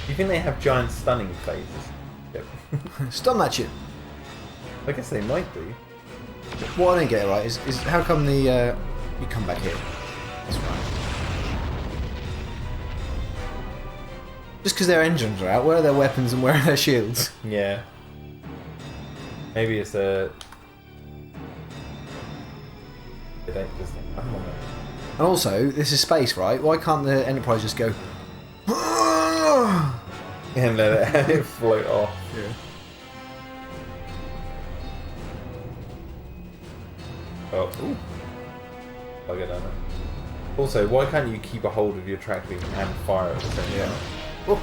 Do you think they have giant stunning phases? Yep. Stun that shit. I guess they might be. What I don't get right is how come the you come back here? That's right. Just because their engines are out, where are their weapons and where are their shields? Yeah. Maybe it's a. They don't just think, I'm on it. And also, this is space, right? Why can't the Enterprise just go? And let it float off. Yeah. Oh. Ooh. I'll get down there. Also, why can't you keep a hold of your track beam and fire at the same time? Oh.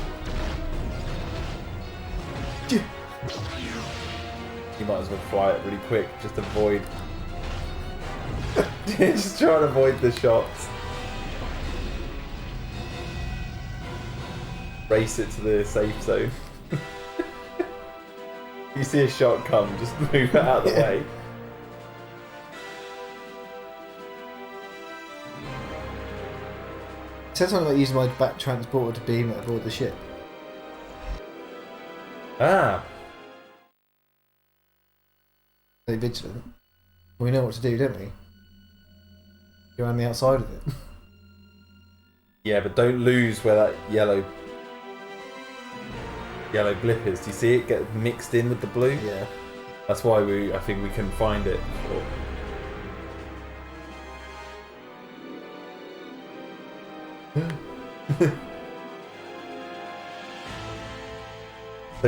You might as well fly it really quick, just avoid. Just try and avoid the shots. Race it to the safe zone. You see a shot come, just move it out of the way. It said something about using my back transporter to beam it aboard the ship. Ah, Stay vigilant. We know what to do, don't we? Go around the outside of it. yeah, but don't lose where that yellow blip is. Do you see it get mixed in with the blue? Yeah. That's why I think we can find it.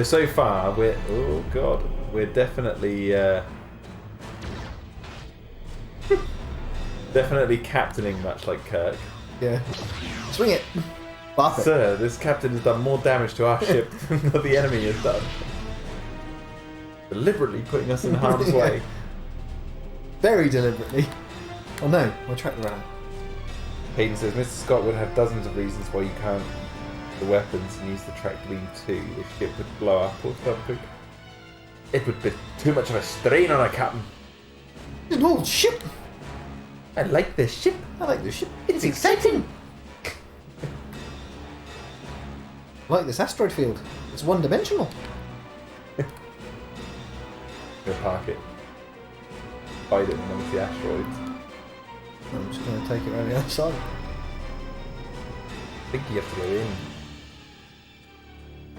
So far we're definitely definitely captaining much like Kirk. Yeah. Swing it! Buff it. Sir, this captain has done more damage to our ship than the enemy has done. Deliberately putting us in harm's way. Very deliberately. Oh no, my track ran out. Hayden says, Mr. Scott would have dozens of reasons why you can't the weapons and use the track beam too. The ship would blow up or something. It would be too much of a strain on a captain. An old ship! I like this ship. I like this ship. It's exciting. I like this asteroid field. It's one-dimensional. Go park it. Hide it amongst the asteroids. I'm just going to take it around the other side. I think you have to go in.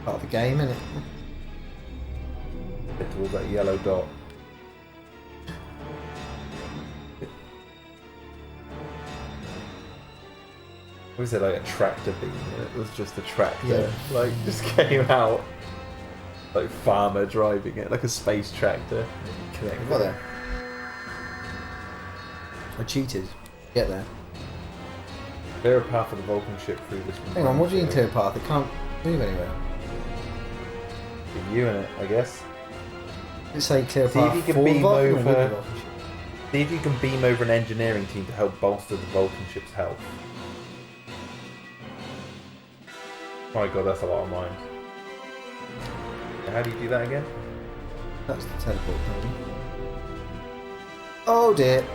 Part of the game, innit? Get towards that yellow dot. Was it like a tractor beam? It was just a tractor. Yeah. Like, just came out. Like farmer driving it, like a space tractor. Connect Got there. I cheated. Get there. Clear a path for the Vulcan ship through this one. Hang on, what do you mean clear path? It can't move anywhere. Give you in it, I guess. It's say clear See if path you can for the beam Vulcan or over- with the Vulcan ship? See if you can beam over an engineering team to help bolster the Vulcan ship's health. My god, that's a lot of mines. How do you do that again? That's the teleport thing. Oh dear.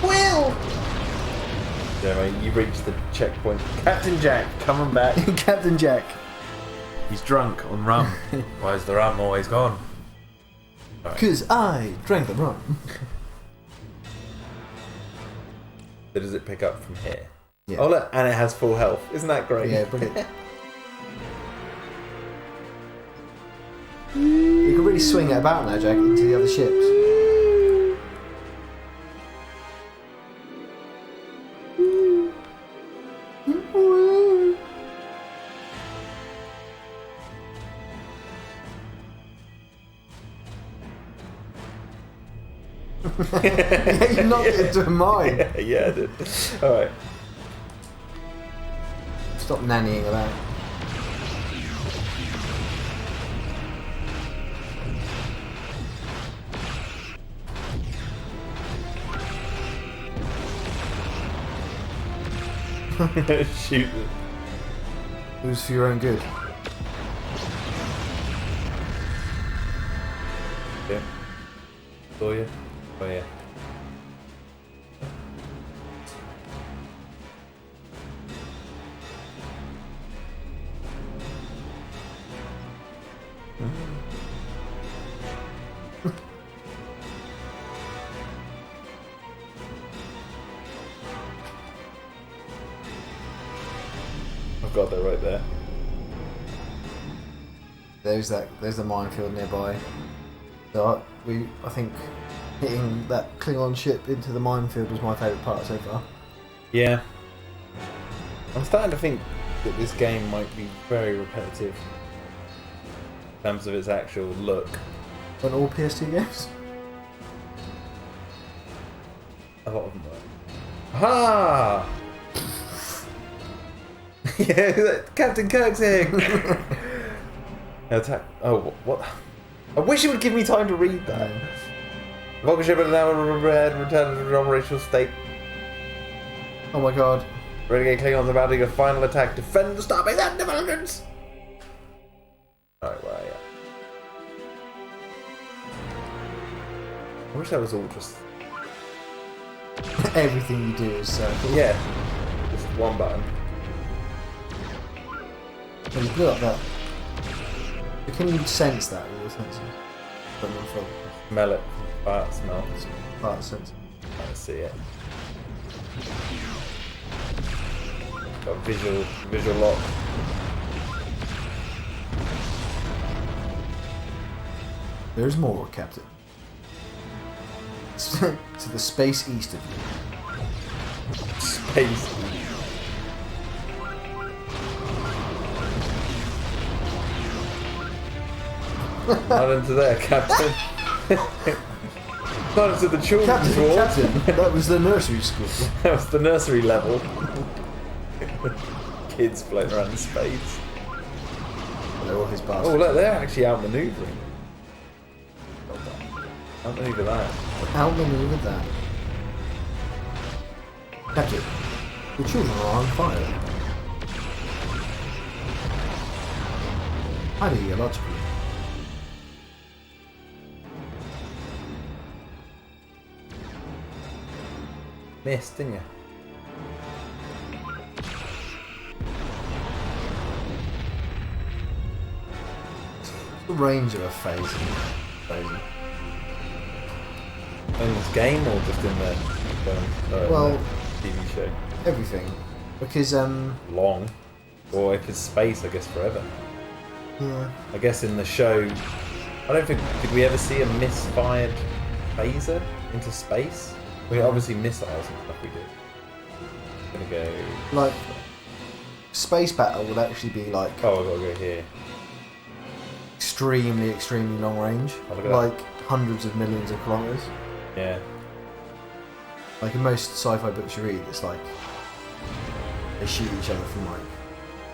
Will! Yeah, mate, you reached the checkpoint. Captain Jack, coming back. Captain Jack. He's drunk on rum. Why is the rum always gone? Right. Because I drank the rum. So does it pick up from here? Yeah. Oh look, and it has full health. Isn't that great? Yeah, brilliant. You can really swing it about now, Jack, into the other ships. Yeah, you knocked it into a mine. Yeah, I did. Alright. Stop nannying about. Shoot. It was for your own good. Yeah. Saw you? Oh yeah. I've got that right there. There's the minefield nearby. So I think hitting that Klingon ship into the minefield was my favourite part so far. Yeah. I'm starting to think that this game might be very repetitive in terms of its actual look. On all PS2 games? A lot of them are. Ha! Yeah, Captain Kirk's here. Attack. Oh, what? I wish it would give me time to read that. Vulcan ship is now returned to operational state. Oh my god. Renegade Klingons about to do a final attack. Defend the starbase and developments. Alright, where are you? I wish that was all just... Everything you do is circle. Yeah. Just one button. When you blew up that. Can you sense that with your senses? Smell it. Fart smell. Part sense. I see it. Got visual lock. There's more, Captain. To the space east of you. Space. Not into there, Captain. Not into the children's ward. Captain, that was the nursery school. That was the nursery level. Kids floating around in space. They're all his bastards. Oh look, they're actually outmaneuvering. Outmaneuver that. Outmaneuvered that. Captain, the children are on fire. Ideologically. Missed, didn't you? The range of a phasing. Crazy. In this game or just in the Well, TV show? everything. Because, Long. Or if it's space, I guess forever. yeah. I guess in the show, I don't think, did we ever see a misfired phaser into space? We obviously missiles and stuff we did. Gonna go... Like, space battle would actually be like Oh, I've got to go here. extremely long range. Oh, look at Like hundreds of millions of kilometers. Yeah. Like in most sci-fi books you read, it's like they shoot each other from like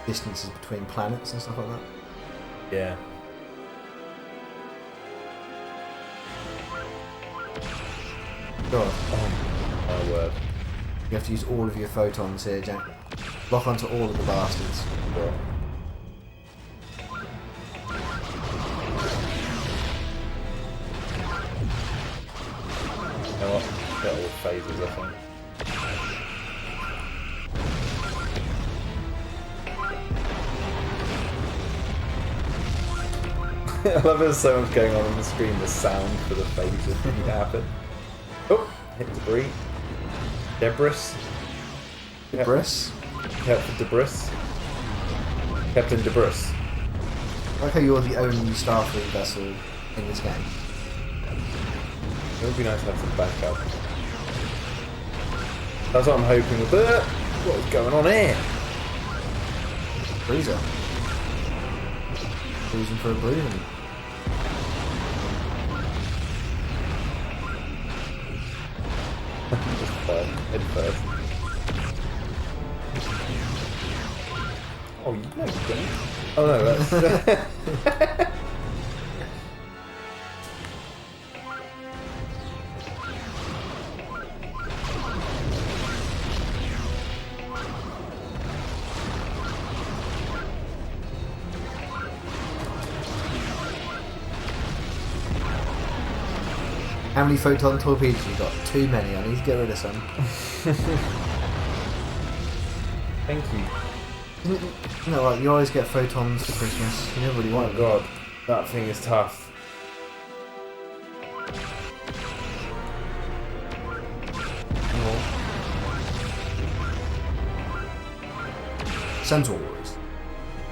distances between planets and stuff like that. Yeah. God, Oh, my word. you have to use all of your photons here, Jack. Lock onto all of the bastards. Well, you know what? Get all phases, I think. I love there's so much going on the screen, the sound for the phases didn't happen. Oh, hit debris. Debris. Debris. Captain Debris. Captain Debris. I like how you're the only Starfleet vessel in this game. It would be nice to have some backup. That's what I'm hoping with it. What is going on here? Bruiser. Cruising for a bruising. Just head first. Oh, you know you're gonna... Oh no, that's... How many photon torpedoes you got? Too many. I need to get rid of some. Thank you. You know, like you always get photons for Christmas. You never really Oh want my god, that thing is tough. Centaurs.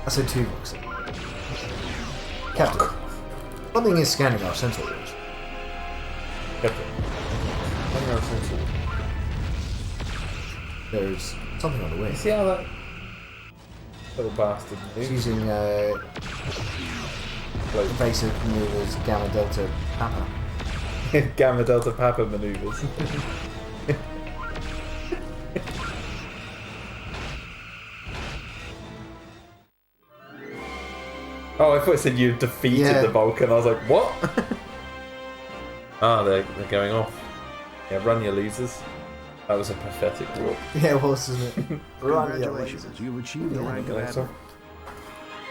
I said two books. Captain. Something is scanning our centaurs. Captain. I know it's all. There's something on the way. See how that little bastard It's moves? using evasive maneuvers, Gamma Delta Papa. Gamma Delta Papa maneuvers. Oh, I thought it said you defeated the Vulcan. I was like, what? They're going off. Yeah, run, you losers. That was a pathetic walk. Yeah, it was, wasn't it? Congratulations, you've achieved the rank of admiral.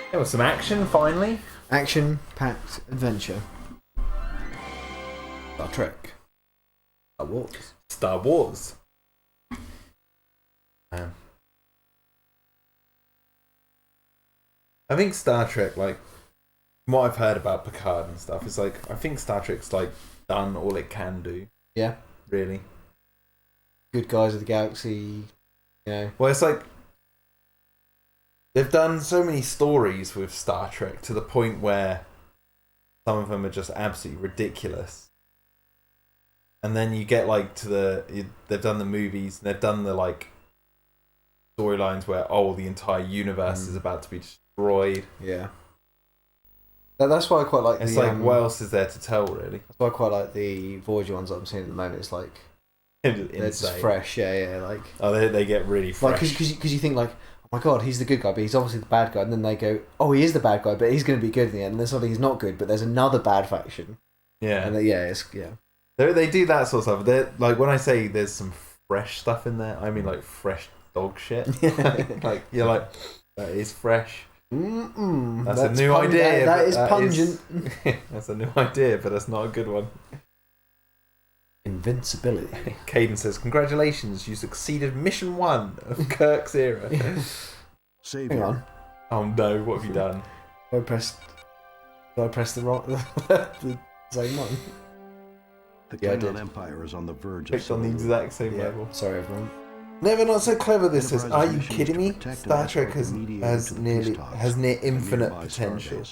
There was some action, finally. Action-packed adventure. Star Trek. Star Wars. Star Wars. I think Star Trek, like, from what I've heard about Picard and stuff, is like, I think Star Trek's like done all it can do. Yeah. Really. Good guys of the galaxy, you know. Well, it's like they've done so many stories with Star Trek to the point where some of them are just absolutely ridiculous. And then you get like they've done the movies, and they've done the like storylines where the entire universe is about to be destroyed. Yeah. That's why I quite like. It's like what else is there to tell, really? That's why I quite like the Voyager ones that I'm seeing at the moment. It's like it's just fresh, yeah. Like they get really fresh. Like because you think like, oh my god, he's the good guy, but he's obviously the bad guy, and then they go, oh, he is the bad guy, but he's going to be good in the end. And then suddenly he's not good, but there's another bad faction. Yeah, and They do that sort of stuff. They're, like when I say there's some fresh stuff in there, I mean like fresh dog shit. Like you're like, that is fresh. That's a new idea. That is pungent. That's a new idea, but that's not a good one. Invincibility. Caden says, "Congratulations, you succeeded mission 1 of Kirk's era." Savior. Hang on. Oh no, what have you done? Did I press the wrong the same one? The Klingon Empire is on the verge of Clicked on the exact same level. Sorry, everyone. Never not so clever. This says, "Are you kidding me? Star Trek has near infinite potential."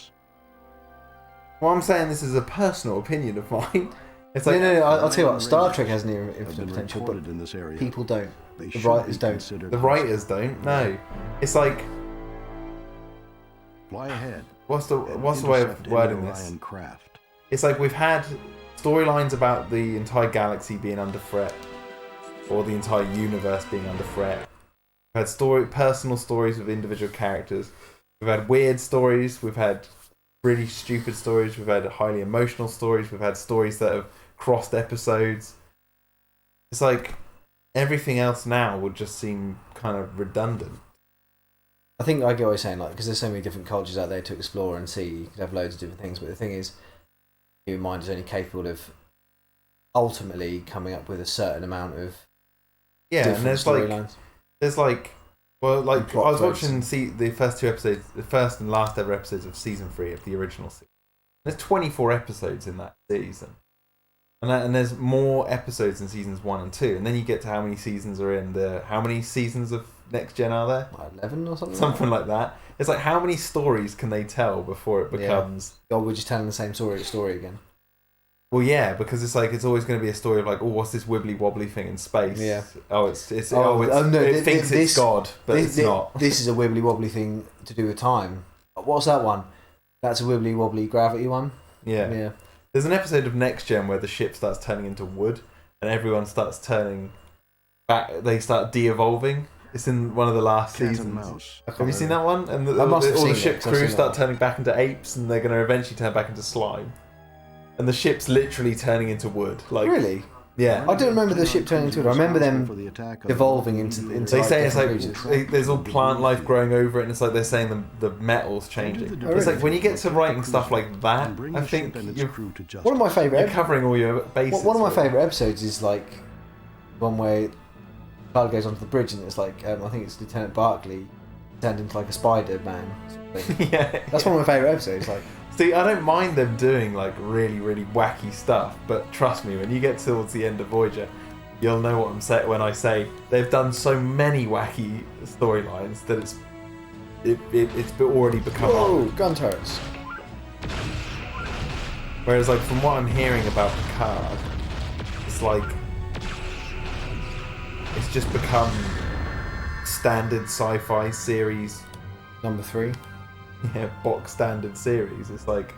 Well, I'm saying this is a personal opinion of mine. It's like no. I'll tell you what. Star Trek has near infinite potential, but people don't. The writers don't. The writers don't. No, it's like. Fly ahead. What's the way of wording this? It's like we've had storylines about the entire galaxy being under threat, or the entire universe being under threat. We've had personal stories with individual characters. We've had weird stories. We've had really stupid stories. We've had highly emotional stories. We've had stories that have crossed episodes. It's like everything else now would just seem kind of redundant. I think I get what you're saying, like, because there's so many different cultures out there to explore and see. You could have loads of different things, but the thing is, your mind is only capable of ultimately coming up with a certain amount of and there's like I was watching the first 2 episodes, the first and last ever episodes of season 3 of the original season. There's 24 episodes in that season, and there's more episodes in seasons 1 and 2, and then you get to how many seasons are in how many seasons of Next Gen are there? 11 or something. Something like that. It's like, how many stories can they tell before it becomes? Oh, we're just telling the same story again. Well, yeah, because it's like it's always going to be a story of like, oh, what's this wibbly wobbly thing in space? Yeah. It thinks it's God, but it's not. This is a wibbly wobbly thing to do with time. What's that one? That's a wibbly wobbly gravity one. Yeah. There's an episode of Next Gen where the ship starts turning into wood, and everyone starts turning back. They start de-evolving. It's in one of the last seasons. Have you seen that one? And all the ship crew start turning back into apes, and they're going to eventually turn back into slime. And the ship's literally turning into wood. Like, really? Yeah. I don't remember the ship turning into wood. I remember them evolving into they say it's like there's all plant life growing over it, and it's like they're saying the metal's changing. It's like when you get to writing stuff like that, I think one of my favourite. You're covering all your bases. One of my favourite episodes is like one where Cloud goes onto the bridge, and it's like I think it's Lieutenant Barclay turned into like a Spider-Man. Yeah, that's one of my favourite episodes. Like. See, I don't mind them doing like really, really wacky stuff, but trust me, when you get towards the end of Voyager, you'll know what I'm saying when I say they've done so many wacky storylines that it's already become. Whoa, gun turrets. Whereas, like from what I'm hearing about Picard, it's like it's just become standard sci-fi series. Number 3. Yeah, box standard series. It's like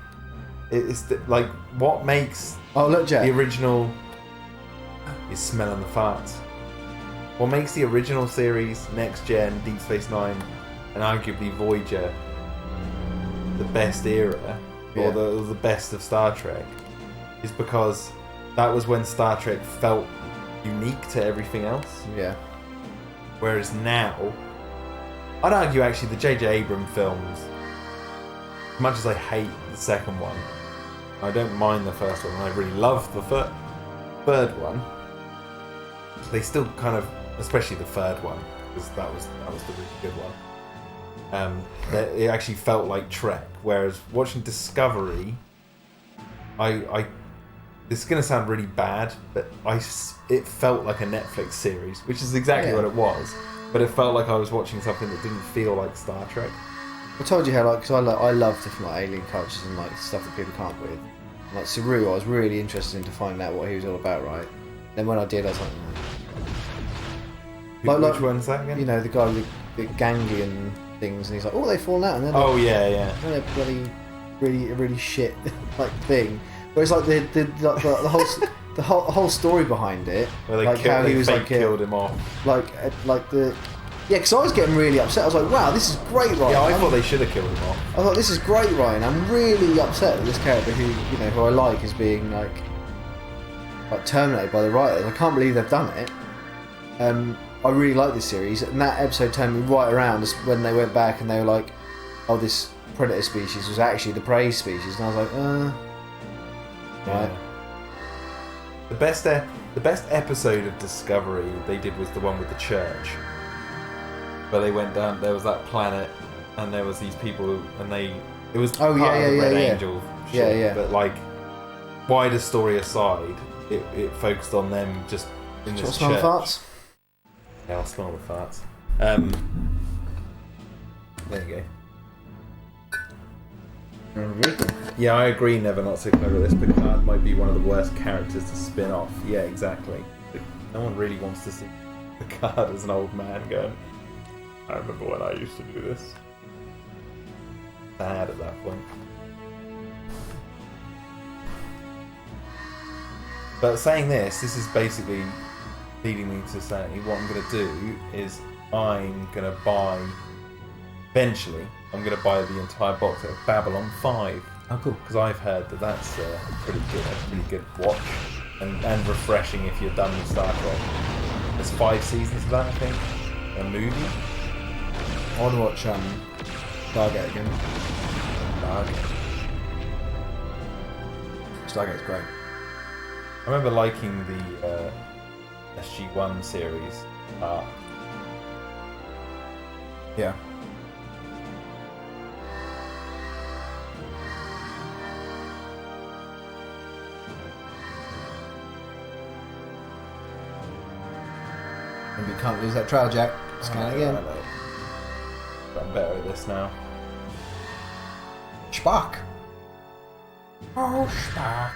like what makes the original. You're smelling the farts. What makes the original series, Next Gen, Deep Space Nine, and arguably Voyager the best era, or the best of Star Trek, is because that was when Star Trek felt unique to everything else. Yeah. Whereas now, I'd argue actually the J.J. Abrams films, as much as I hate the second one, I don't mind the first one, and I really love the third one, they still kind of, especially the third one, because that was the really good one. It actually felt like Trek, whereas watching Discovery, this is going to sound really bad, but it felt like a Netflix series, which is exactly what it was. But it felt like I was watching something that didn't feel like Star Trek. I told you how, because I love different alien cultures and stuff that people come up with. Like Saru, I was really interested in to find out what he was all about, right? Then when I did, I was like, Which one's that again? You know, the guy with the ganglion things, and he's like, oh, they've fallen out, and then yeah. they're bloody, really shit like thing. Whereas like the whole story behind it, where they like how he was killed him off. Because I was getting really upset. I was like, wow, this is great, Ryan. Yeah, I thought they should have killed him off. I thought, this is great, Ryan. I'm really upset that this character who I like is being like terminated by the writers. I can't believe they've done it. I really like this series, and that episode turned me right around when they went back and they were like, oh, this predator species was actually the prey species, and I was like, right. The best episode of Discovery they did was the one with the church, where they went down. There was that planet, and there was these people, and it was part of the Red Angel shit. But like, wider story aside, it focused on them just in this church. Smell the farts? Yeah, I'll smell the farts. There you go. Yeah, I agree, never not so clever at this. Picard might be one of the worst characters to spin off. Yeah, exactly. No one really wants to see Picard as an old man going, I remember when I used to do this. Sad at that point. But saying this is basically leading me to say what I'm going to do is I'm going to buy, eventually, I'm going to buy the entire box of Babylon 5. Oh, cool. Because I've heard that that's pretty good watch and refreshing if you're done with Star Trek. There's 5 seasons of that, I think. A movie. I want to watch Stargate again. Stargate's great. I remember liking the SG-1 series. Yeah. And you can't lose that trail, Jack. Scan it again. I'm better at this now. Spock. Oh, Spock.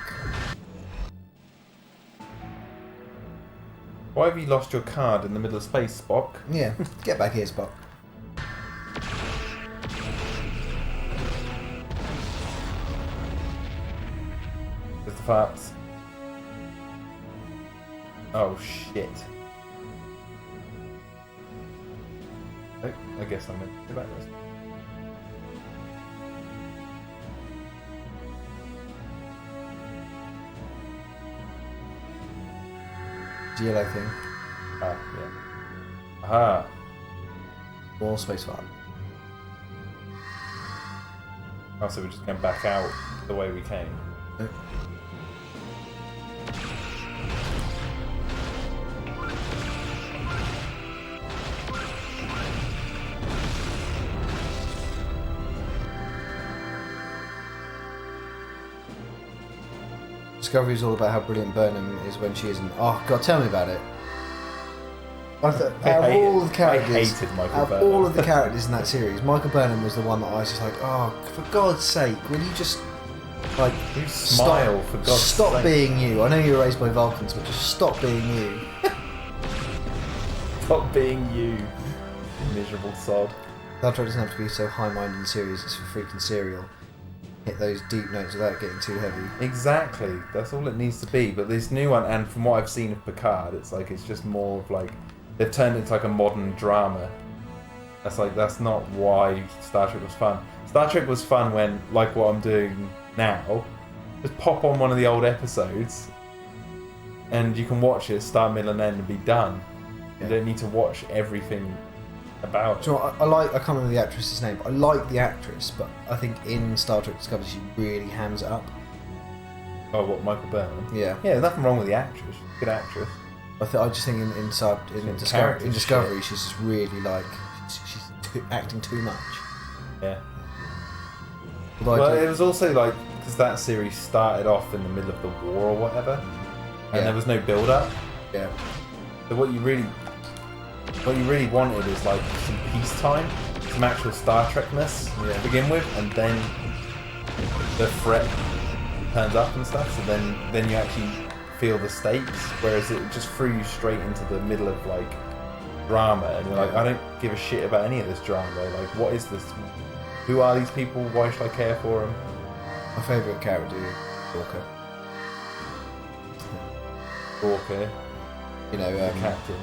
Why have you lost your card in the middle of space, Spock? Yeah, get back here, Spock. There's the farts. Oh shit. I guess I'm in the background. The yellow thing. Yeah. Aha. More space fart. Oh, so we're just going back out the way we came. Discovery is all about how brilliant Burnham is when she isn't. Oh God, tell me about it. Out of all the characters, all of the characters in that series, Michael Burnham was the one that I was just like, oh, for God's sake, will you just like smile for God's sake? Stop being you. I know you were raised by Vulcans, but just stop being you. Stop being you, miserable sod. Star Trek doesn't have to be so high-minded and serious. It's for freaking serial. Hit those deep notes without getting too heavy. Exactly, that's all it needs to be. But this new one, and from what I've seen of Picard, it's just more of like they've turned it into like a modern drama. That's not why Star Trek was fun. Star Trek was fun when, like what I'm doing now, just pop on one of the old episodes and you can watch it start, middle and end and be done. You don't need to watch everything about it. Do you know what, I can't remember the actress's name, but I like the actress, but I think in Star Trek Discovery she really hams it up. Oh, what, Michael Burnham? Yeah. Yeah, there's nothing wrong with the actress. She's a good actress. I just think in Discovery she's just really like she's acting too much. Yeah. Although Well, it was also like because that series started off in the middle of the war or whatever, and there was no build-up. Yeah. So what you really wanted is like some peacetime, some actual Star Trekness to begin with, and then the threat turns up and stuff. So then you actually feel the stakes, whereas it just threw you straight into the middle of like drama, and you're like, I don't give a shit about any of this drama. Like, what is this? Who are these people? Why should I care for them? My favourite character is Walker. Walker, You know, the captain,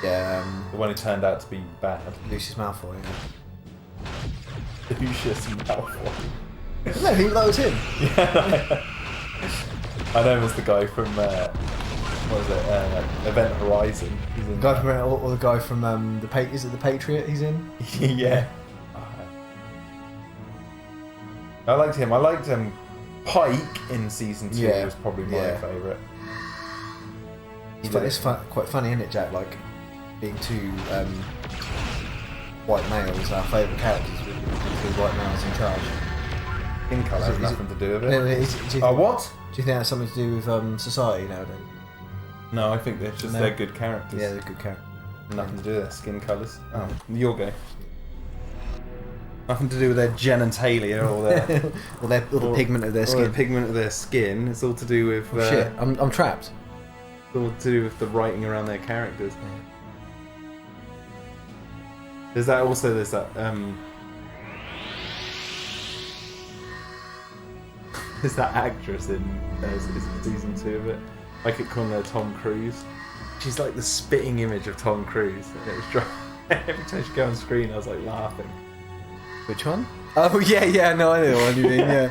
the one who turned out to be bad. Lucius Malfoy. Yeah. Lucius Malfoy. No, that was him. Yeah, I know him as the guy from what is it? Event Horizon. He's in Guy from or the guy from is it the Patriot? He's in. yeah. I liked him. Pike in season 2 was probably my favourite. It's quite funny, isn't it, Jack? Like being two white males, our favourite characters with two white males in charge. Skin colour has nothing to do with it. What? Do you think that's something to do with society nowadays? No, I think they're good characters. Yeah, they're good characters. Nothing to do with their skin colours. Oh, you'll go. Nothing to do with their genitalia or their or the pigment of their skin. Or the pigment of their skin. It's all to do with. Shit, I'm trapped. It's all to do with the writing around their characters. There's that. There's that actress in season 2 of it. I keep calling her Tom Cruise. She's like the spitting image of Tom Cruise. And it was every time she go on screen, I was like laughing. Which one? Oh yeah, no, I know what you mean. Yeah.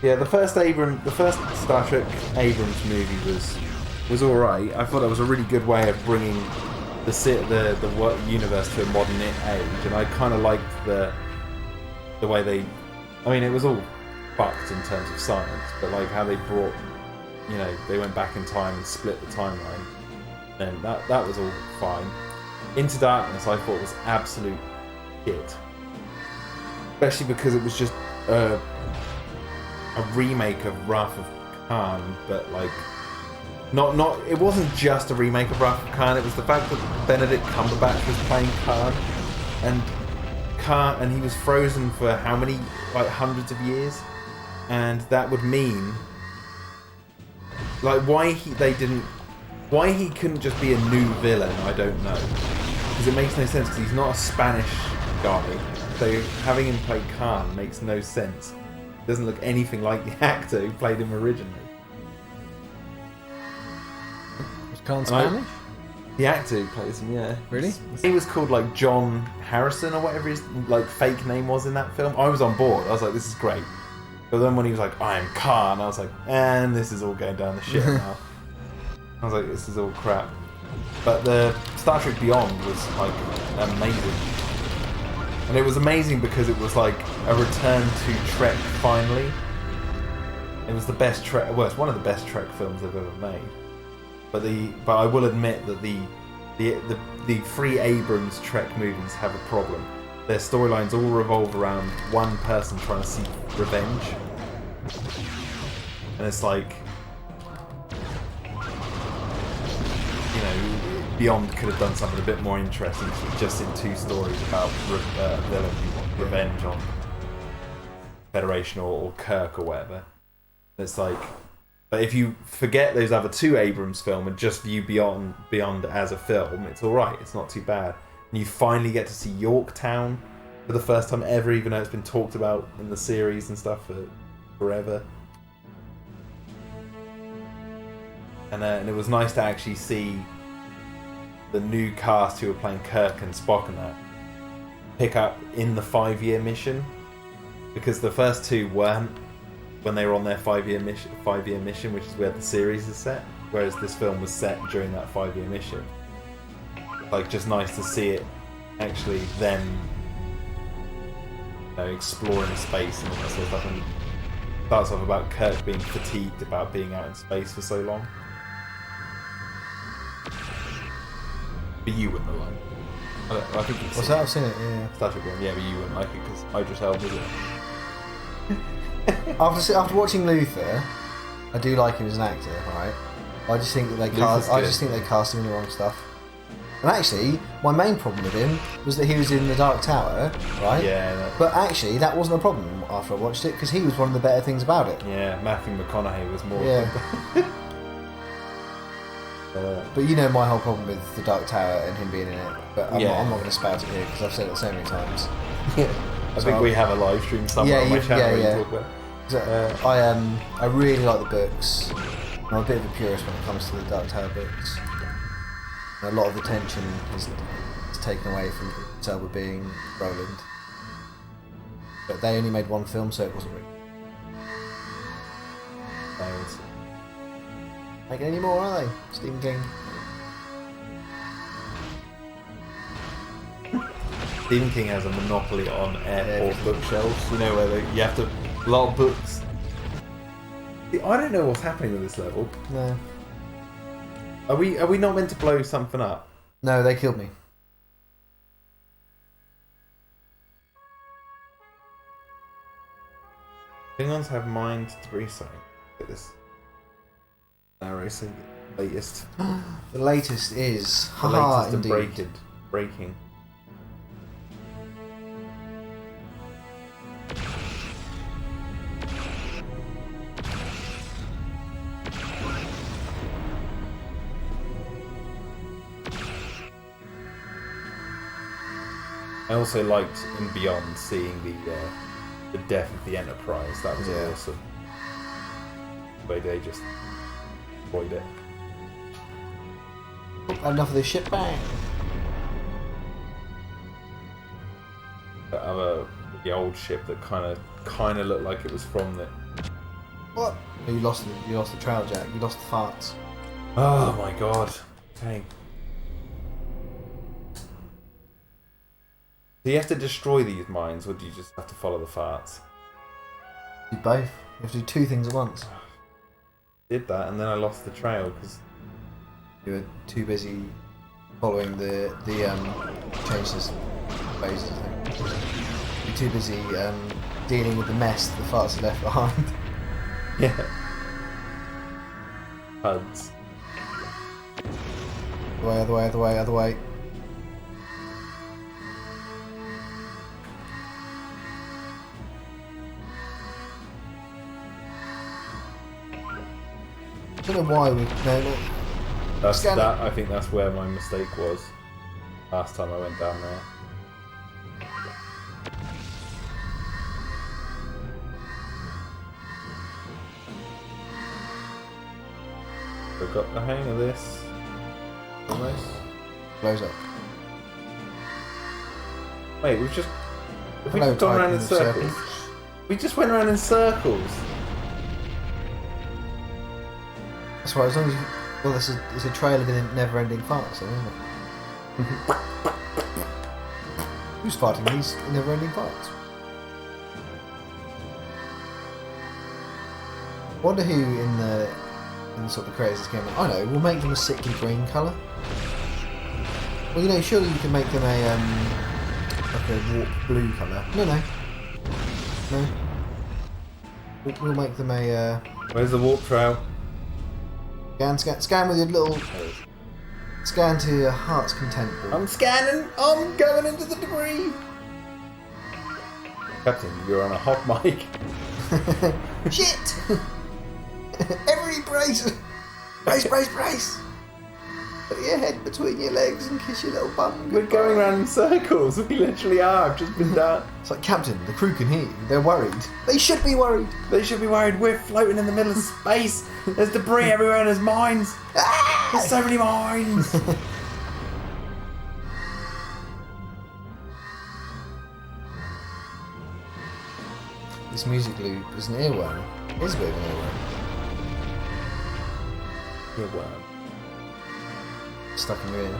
Yeah, the first Star Trek Abrams movie was all right. I thought that was a really good way of bringing the universe to a modern age, and I kind of liked the way they. I mean, it was all fucked in terms of science, but like how they brought, they went back in time and split the timeline. And that was all fine. Into Darkness, I thought was absolute shit, especially because it was just a remake of Wrath of Khan, but like not. It wasn't just a remake of Wrath of Khan. It was the fact that Benedict Cumberbatch was playing Khan, and he was frozen for how many, like hundreds of years, and that would mean like why he couldn't just be a new villain, I don't know. Because it makes no sense, because he's not a Spanish guy. So having him play Khan makes no sense. He doesn't look anything like the actor who played him originally. Was Khan Spanish? The actor who plays him, yeah. Really? He was called like John Harrison or whatever his like fake name was in that film. I was on board. I was like, this is great. But then when he was like, I am Khan, I was like, and this is all going down the shit now. I was like, this is all crap. But the Star Trek Beyond was like amazing. And it was amazing because it was like a return to Trek finally. It was the best Trek, well, it's one of the best Trek films they've ever made. But I will admit that the three Abrams Trek movies have a problem. Their storylines all revolve around one person trying to seek revenge. And it's like, Beyond could have done something a bit more interesting, just in two stories about villain revenge on Federation or Kirk or whatever. It's like, but if you forget those other two Abrams films and just view Beyond as a film, it's all right. It's not too bad. And you finally get to see Yorktown for the first time ever, even though it's been talked about in the series and stuff for forever. And it was nice to actually see the new cast who were playing Kirk and Spock and that. pick up in the 5-year mission, because the first two weren't when they were on their 5-year mission, which is where the series is set, whereas this film was set during that 5-year mission. Like, just nice to see it actually then, you know, exploring space and all that sort of stuff. And it starts off about Kirk being fatigued about being out in space for so long. But you wouldn't have liked it. I think you've What's seen that? I've seen it, yeah. Star Trek 1, yeah, but you wouldn't like it because Idris Elba was it. After watching Luther, I do like him as an actor, right? I just think that they cast him in the wrong stuff. And actually, my main problem with him was that he was in The Dark Tower, right? Yeah. But actually, that wasn't a problem after I watched it, because he was one of the better things about it. Yeah, Matthew McConaughey was more... Yeah. But you know my whole problem with The Dark Tower and him being in it. But I'm not going to spout it here, because I've said it so many times. I think we have a live stream somewhere on my channel where you talk about. I really like the books. I'm a bit of a purist when it comes to the Dark Tower books. A lot of the tension is taken away from Selma being Roland. But they only made one film, so it wasn't really. Making any more, are they? Stephen King. Stephen King has a monopoly on airport bookshelves. You know, where you have to... A lot of books. See, I don't know what's happening with this level. No. Are we not meant to blow something up? No, they killed me. Klingons have mind debris sighting. Look at this. Arrow, so the latest. The latest is... The latest and breaking. I also liked in Beyond seeing the death of the Enterprise. That was awesome. The way they just destroyed it. Enough of this shit, bang! The old ship that kind of looked like it was from the... What? You lost the trail, Jack. You lost the farts. Oh my god. Okay. Do you have to destroy these mines, or do you just have to follow the farts? Do both. You have to do two things at once. Did that, and then I lost the trail because you were too busy following the changes phases. I think. You're too busy dealing with the mess the farts are left behind. Yeah. HUDs. Other way. I don't know why we... I think that's where my mistake was last time I went down there. I've got the hang of this. Almost. Blows up. Wait, we've just gone around in circles. We just went around in circles. That's right, as long as you... Well, it's a trail of never-ending farts, isn't it? Who's farting these never-ending farts? I wonder who in the sort of the creators of this game... I know, we'll make them a sickly green colour. Well, you know, surely you can make them like a warp blue colour. No. We'll make them a... Where's the warp trail? Scan with your little... Scan to your heart's content. I'm scanning! I'm going into the debris! Captain, you're on a hot mic. Shit! Everybody brace! Brace! Put your head between your legs and kiss your little bum. We're going around in circles. We literally are. I've just been done. It's like, Captain, the crew can hear you. They're worried. They should be worried. They should be worried. We're floating in the middle of space. There's debris everywhere and there's mines. There's so many mines. This music loop is an earworm. It is a bit of an earworm. Earworm. Stuck in your ear.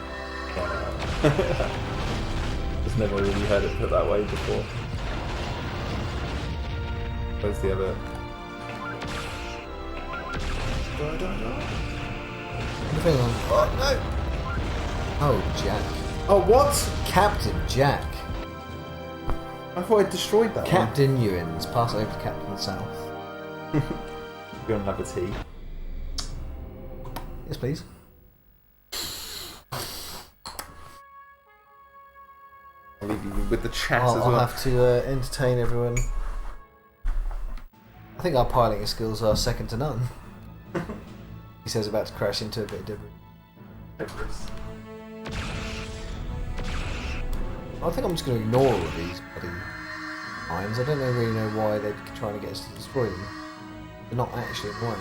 Just never really heard it put that way before. Where's the other? Moving on. Oh no! Oh, Jack. Oh, what? Captain Jack. I thought I destroyed that Captain Ewan's. Pass over to Captain South. one. You want another tea? Yes, please. I'll leave you with the chat I'll as well. have to entertain everyone. I think our piloting skills are second to none. He says about to crash into a bit of debris. I think I'm just going to ignore all of these bloody mines. I don't really know why they're trying to get us to destroy them. They're not actually in the way.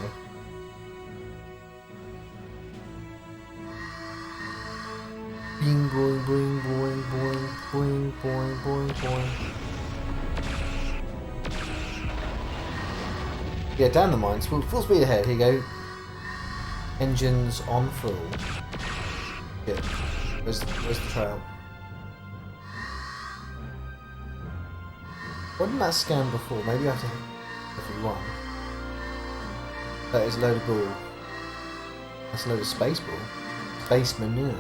Bing boing boing boing boing boing boing boing boing. Yeah, down the mines. Full speed ahead. Here you go. Engines on full. Yeah. Where's the trail? What didn't that scan before? Maybe I have to hit F1. That is a load of ball. That's a load of space ball. Space manure.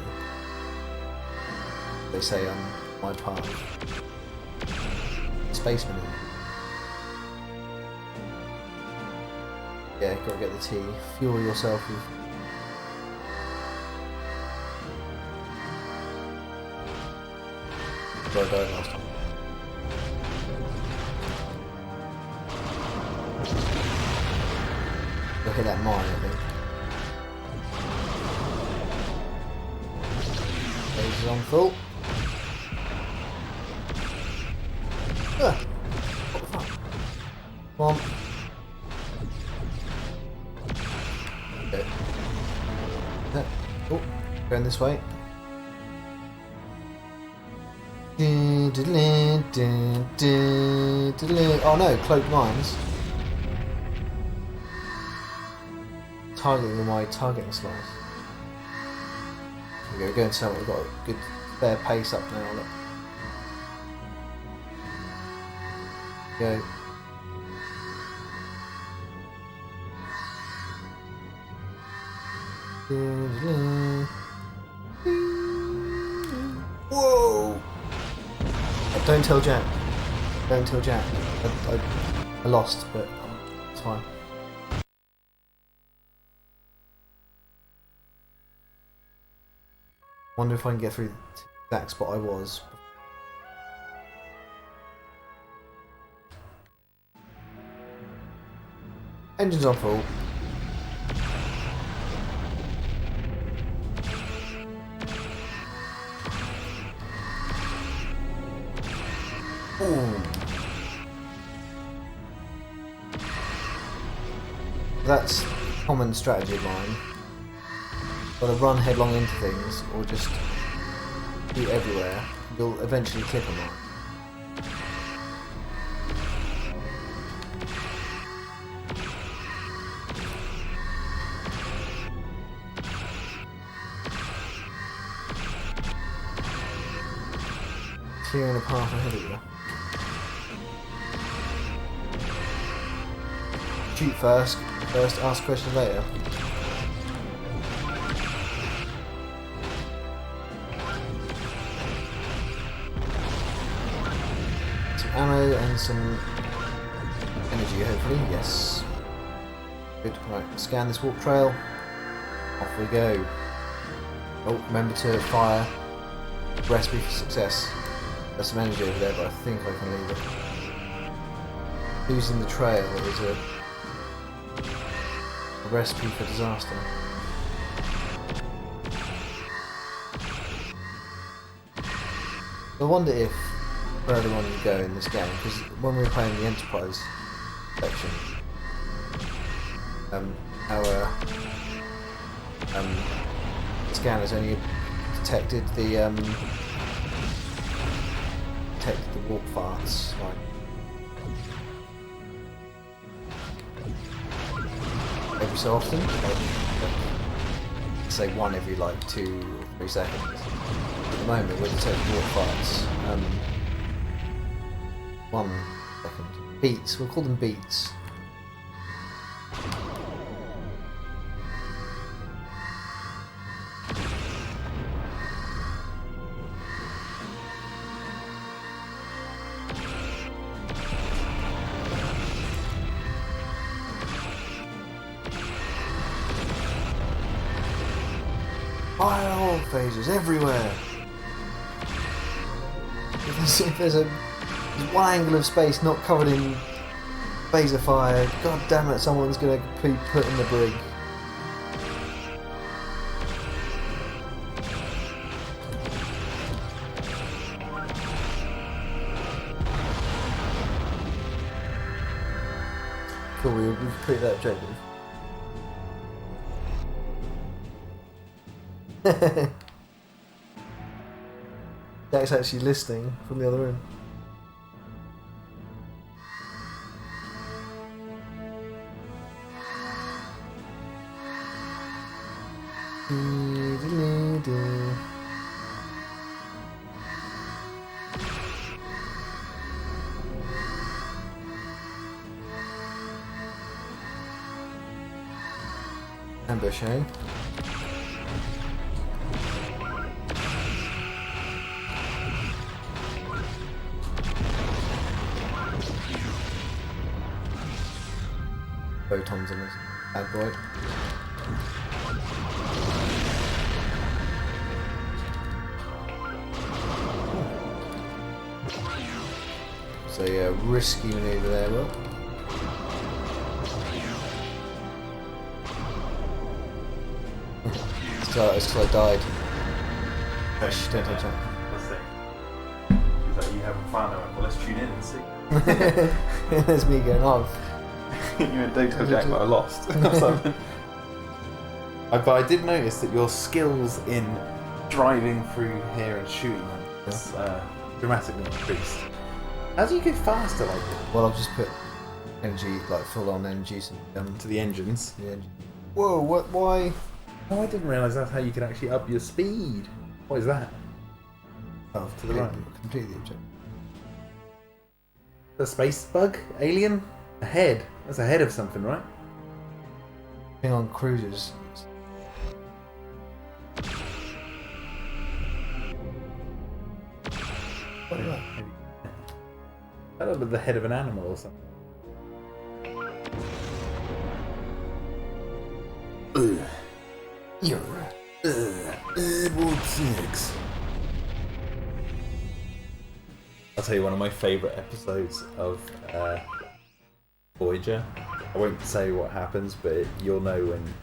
They say on my part. Space manure. Yeah, gotta get the tea. Fuel yourself with. Where I died last time. Go hit that mine, I think. Base is on full. What the fuck? Come on. Okay. Oh, going this way. Oh no, cloaked mines. Targeting my targeting slice. Here we go, going somewhere. We've got a good fair pace up now. Look. Go. Whoa! Don't tell Jack. Don't tell Jack. I lost, but it's fine. Wonder if I can get through the exact spot I was. Engines on full. Ooh. That's common strategy of mine. Either run headlong into things or just be everywhere. You'll eventually clip a mine. Clearing a path ahead of you. Shoot first, ask questions later. Some ammo and some energy, hopefully. Yes. Good. Right, scan this walk trail. Off we go. Oh, remember to fire. Recipe for success. There's some energy over there, but I think I can leave it. Losing the trail is a recipe for disaster. I wonder if further on you go in this game, because when we were playing the Enterprise section, our scanners only detected the walk farts, like every so often. Say one every like 2 or 3 seconds. At the moment, we're taking water fights. 1 second. Beats. We'll call them beats. Fire phasers everywhere. If there's one angle of space not covered in phaser fire, god damn it, someone's gonna be put in the brig. Cool, we've completed that objective. Jack's actually listening from the other room. Ambush, eh? Photons on this bad boy. So yeah, risky manoeuvre there, Will. It's because I died. Shh, don't touch that. Let's see. He's like, you haven't found out. Well, let's tune in and see. There's me going off. You and Don't Tell Jack that I lost or something. But I did notice that your skills in driving through here and shooting them is dramatically increased. How do you get faster like that? Well, I've just put energy, like full on energy To the engines? to the engine. Whoa, what, why? Oh, I didn't realise that's how you could actually up your speed. What is that? Oh, To the right. Completely objective. The space bug? Alien? Ahead. That's ahead of something, right? Being on cruisers. What is that? That would be the head of an animal or something. You're Airborne 6. I'll tell you one of my favourite episodes of Voyager. I won't say what happens, but you'll know when.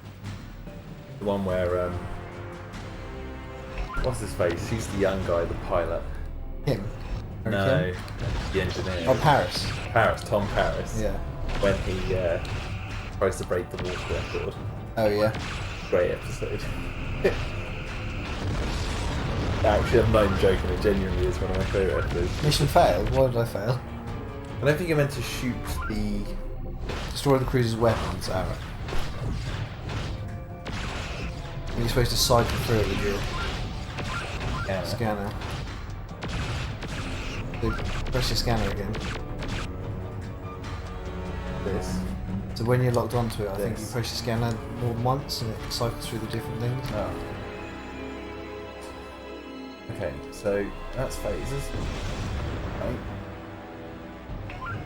The one where what's his face? He's the young guy, the pilot. him. No, the engineer. Oh, Paris. Tom Paris. Yeah. When he tries to break the water record. Oh yeah. Great episode. Actually, I'm not even joking. It genuinely is one of my favourite episodes. Mission failed. Why did I fail? I don't think you're meant to shoot the. Destroy the cruiser's weapons. Arrow. You're supposed to cycle through it with your scanner. So press your scanner again. This. So when you're locked onto it, I think you This. press your scanner more than once and it cycles through the different things. Oh. Okay, so that's phases. Right.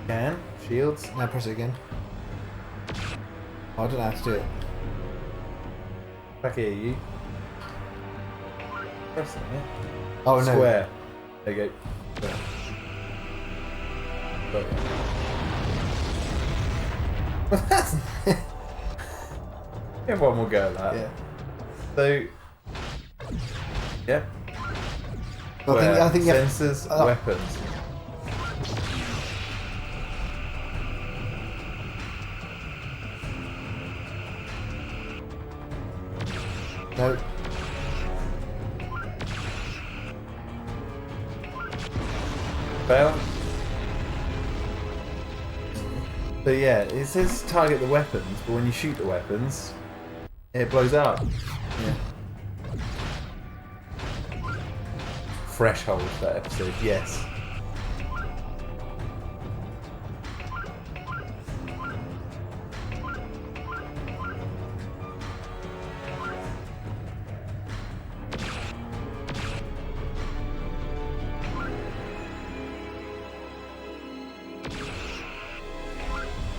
Scan, shields. Now press it again. Oh, I don't know how to do it. Back here, you. Pressing it. Oh no. Square. There you go. Yeah. Got it. Everyone will go at that. Yeah. So, yeah. I think you have, Sensors, weapons. no. Fail. But yeah, it says target the weapons, but when you shoot the weapons, it blows up. Yeah. Threshold that episode, yes.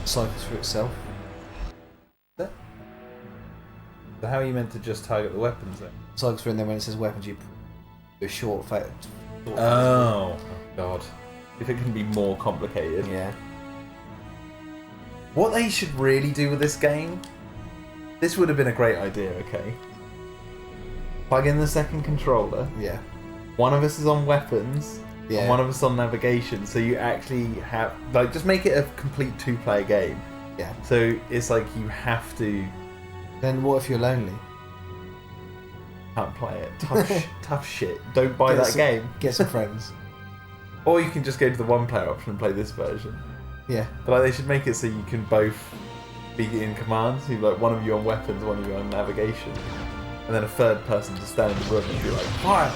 Cycles for itself. So how are you meant to just target the weapons then? Cycles for, and then when it says weapons, you do a short phase. Oh god. If it can be more complicated. Yeah. What they should really do with this game, this would have been a great idea, okay? Plug in the second controller, Yeah. one of us is on weapons, Yeah. and one of us on navigation, so you actually have, like, just make it a complete two-player game. Yeah. So it's like you have to, Then what if you're lonely? can't play it. Tough shit. Don't buy that game. Get some friends. Or you can just go to the one-player option and play this version. Yeah. But like, they should make it so you can both be in commands. So like one of you on weapons, one of you on navigation, and then a third person to stand in the room and be like, fire!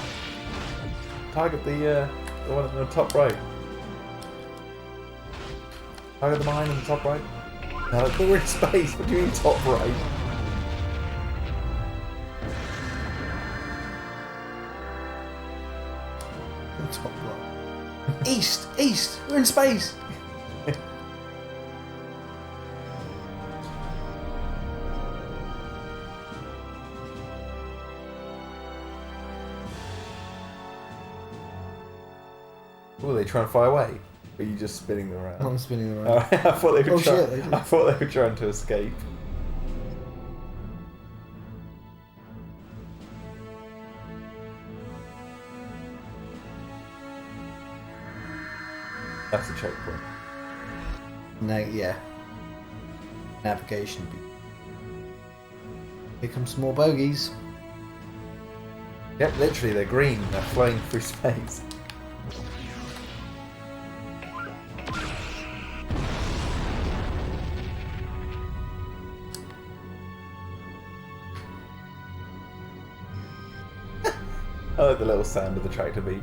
Target the one in the top right. Target the mine in the top right. No, like, but we're in space. What do you mean top right? Top right. East! East! We're in space! What were they trying to fly away? Or are you just spinning them around? I'm spinning around. Oh, I thought they were Oh, trying. shit, they did. I thought they were trying to escape. That's a checkpoint. No, yeah. Navigation. Here comes some more bogies. Yep, literally, they're green. They're flying through space. I like the little sound of the tractor beep.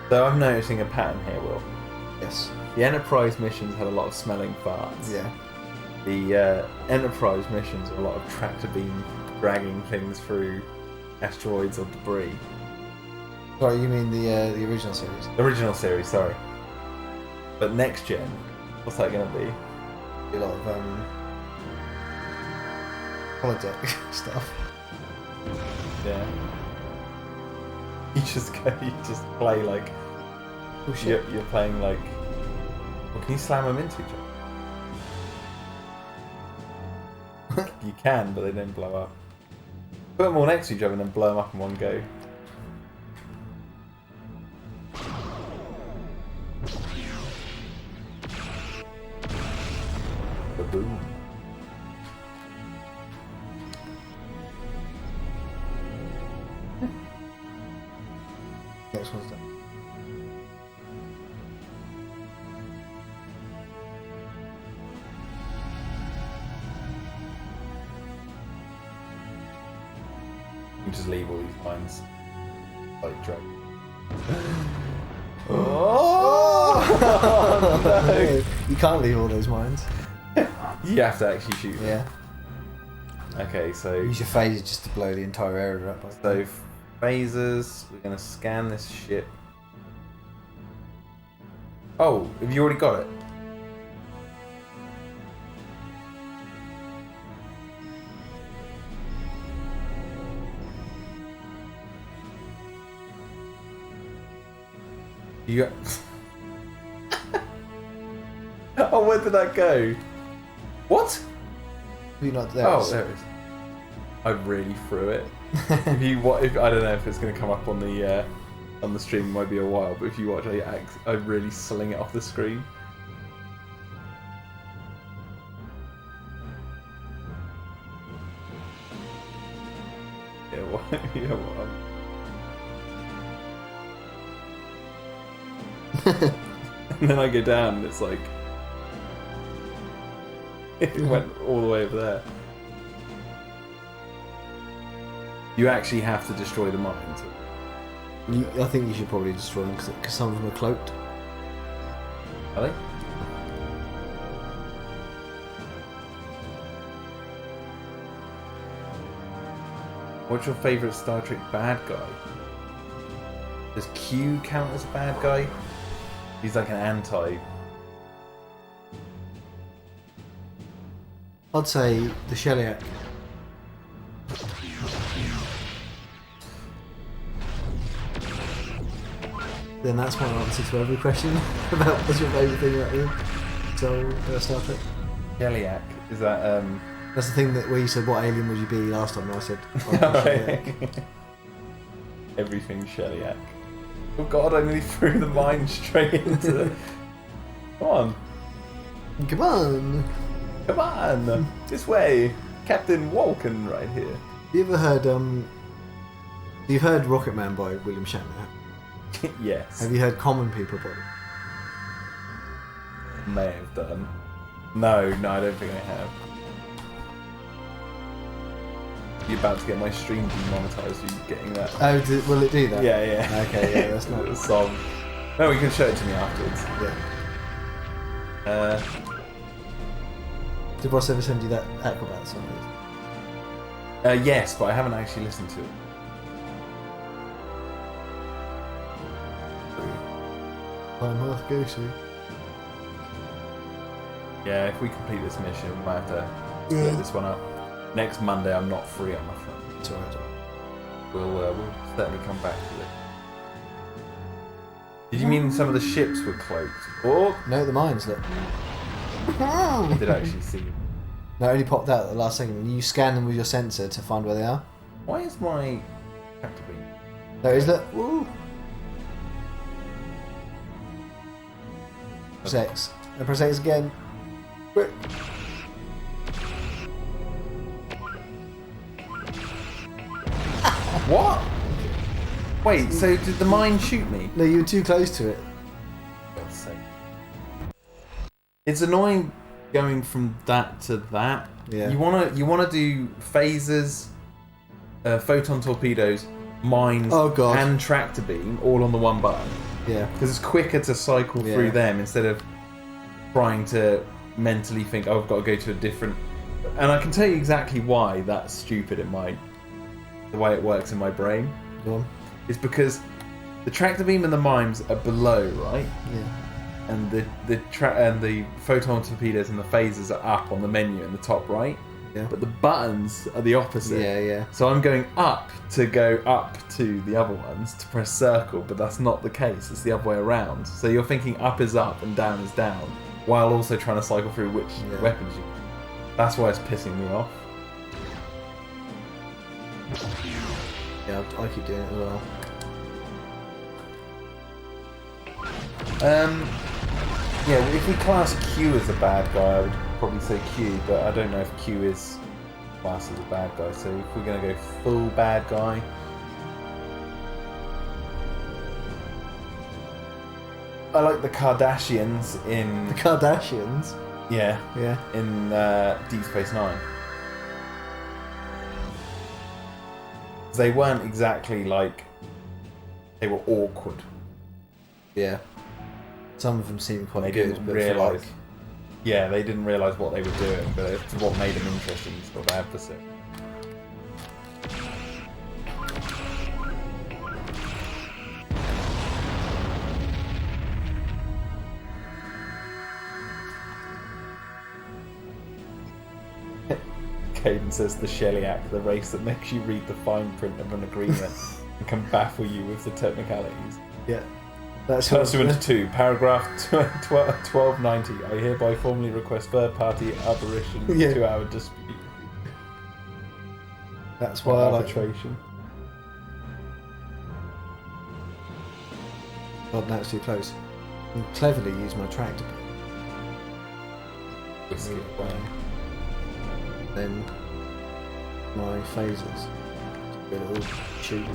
So I'm noticing a pattern here, Will. Yes. The Enterprise missions had a lot of smelling farts. Yeah. The Enterprise missions are a lot of tractor beam dragging things through asteroids or debris. Sorry, you mean the original series? The original series, sorry. But next gen, what's that going to be? A lot of holodeck stuff. Yeah. You just go, you just play like, Oh shit. you're playing like, well, can you slam them into each other? You can, but they don't blow up. Put them all next to each other and then blow them up in one go. Boom. Next one's done. You just leave all these lines like drag. Oh! You can't leave all those mines. You have to actually shoot them. Yeah. Okay, so Use your phaser just to blow the entire area up. so phasers. We're gonna scan this ship. Oh, have you already got it? You. Oh, where did that go? What? You're not there. Oh, there it is. I really threw it. If you if I don't know if it's going to come up on the stream, it might be a while. But if you watch, I really sling it off the screen. Yeah, what? Yeah, what? And then I go down and it's like it went all the way over there. You actually have to destroy the mines. I think you should probably destroy them because some of them are cloaked. Are they? What's your favourite Star Trek bad guy? Does Q count as a bad guy? He's like an anti. I'd say the Shellyak. Then that's my answer to every question about what's your favourite thing about you. So, Star Trek. Shellyak. Is that That's the thing that where you said, what alien would you be last time? And I said, Shellyak. Everything Shellyak. Oh god, I nearly threw the mine straight into the... Come on. Come on! Come on! This way! Captain Walken right here. You ever heard, you've heard Rocket Man by William Shatner? Yes. Have you heard Common People by him? May have done. No, I don't think I have. You're about to get my stream demonetized for you getting that. Oh, will it do that? Yeah. Okay, yeah, that's not a song. No, you can show it to me afterwards. Yeah. Did Ross ever send you that Acrobat song? Yes, but I haven't actually listened to it. I'm half ghostly. Yeah, if we complete this mission, we might have to split this one up. Next Monday, I'm not free, I'm afraid. It's alright. We'll certainly come back to it. Did you mean some of the ships were cloaked? Or No, the mines, look. I did actually see them. No, it only popped out at the last second. You scan them with your sensor to find where they are. Why is my tractor beam? There is that. Woo! Press X. And press X again. Quick. What? Wait, so did the mine shoot me? No, you were too close to it. For God's sake. It's annoying going from that to that. Yeah. You wanna do phasers, photon torpedoes, mines, Oh, God. and tractor beam all on the one button. Yeah. Because it's quicker to cycle Yeah. through them instead of trying to mentally think, oh, I've got to go to a different... And I can tell you exactly why that's stupid the way it works in my brain. Go on. It's because the tractor beam and the mines are below, right? Yeah. And the photon torpedoes and the phasers are up on the menu in the top right. Yeah. But the buttons are the opposite. Yeah. So I'm going up to go up to the other ones to press circle, but that's not the case. It's the other way around. So you're thinking up is up and down is down, while also trying to cycle through which weapons you. That's why it's pissing me off. Yeah, I keep doing it as well. Yeah, if we class Q as a bad guy, I would probably say Q, but I don't know if Q is classed as a bad guy. So if we're going to go full bad guy, I like the Kardashians in... The Kardashians? Yeah. Yeah. In Deep Space Nine. They weren't exactly like... They were awkward. Yeah. Some of them seem quite They good, didn't but realise... Yeah, they didn't realise what they were doing, but it's what made them interesting sort of adversary. Caden says the Shellyak, the race that makes you read the fine print of an agreement and can baffle you with the technicalities. Yeah. That's Pursuant to paragraph 1290, I hereby formally request third-party arbitration to our dispute. That's why I like arbitration. God, now it's too close. And cleverly use my tractor. Whiskey away. Then my phasers. A little shoot.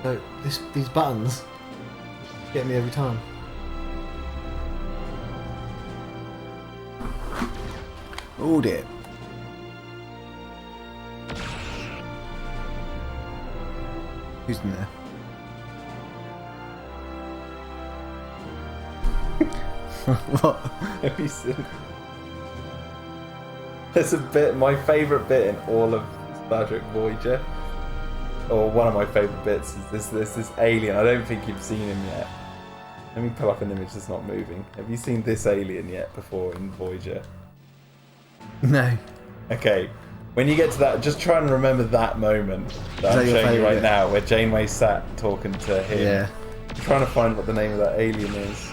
So these buttons get me every time. Oh dear. Who's in there? What? Have you seen? There's a bit, my favourite bit in all of Star Trek Voyager, or one of my favourite bits, is this alien. I don't think you've seen him yet. Let me pull up an image that's not moving. Have you seen this alien yet before in Voyager? No. Okay, when you get to that, just try and remember that moment that I'm your showing you right favourite? now, where Janeway sat talking to him. Yeah. I'm trying to find what the name of that alien is.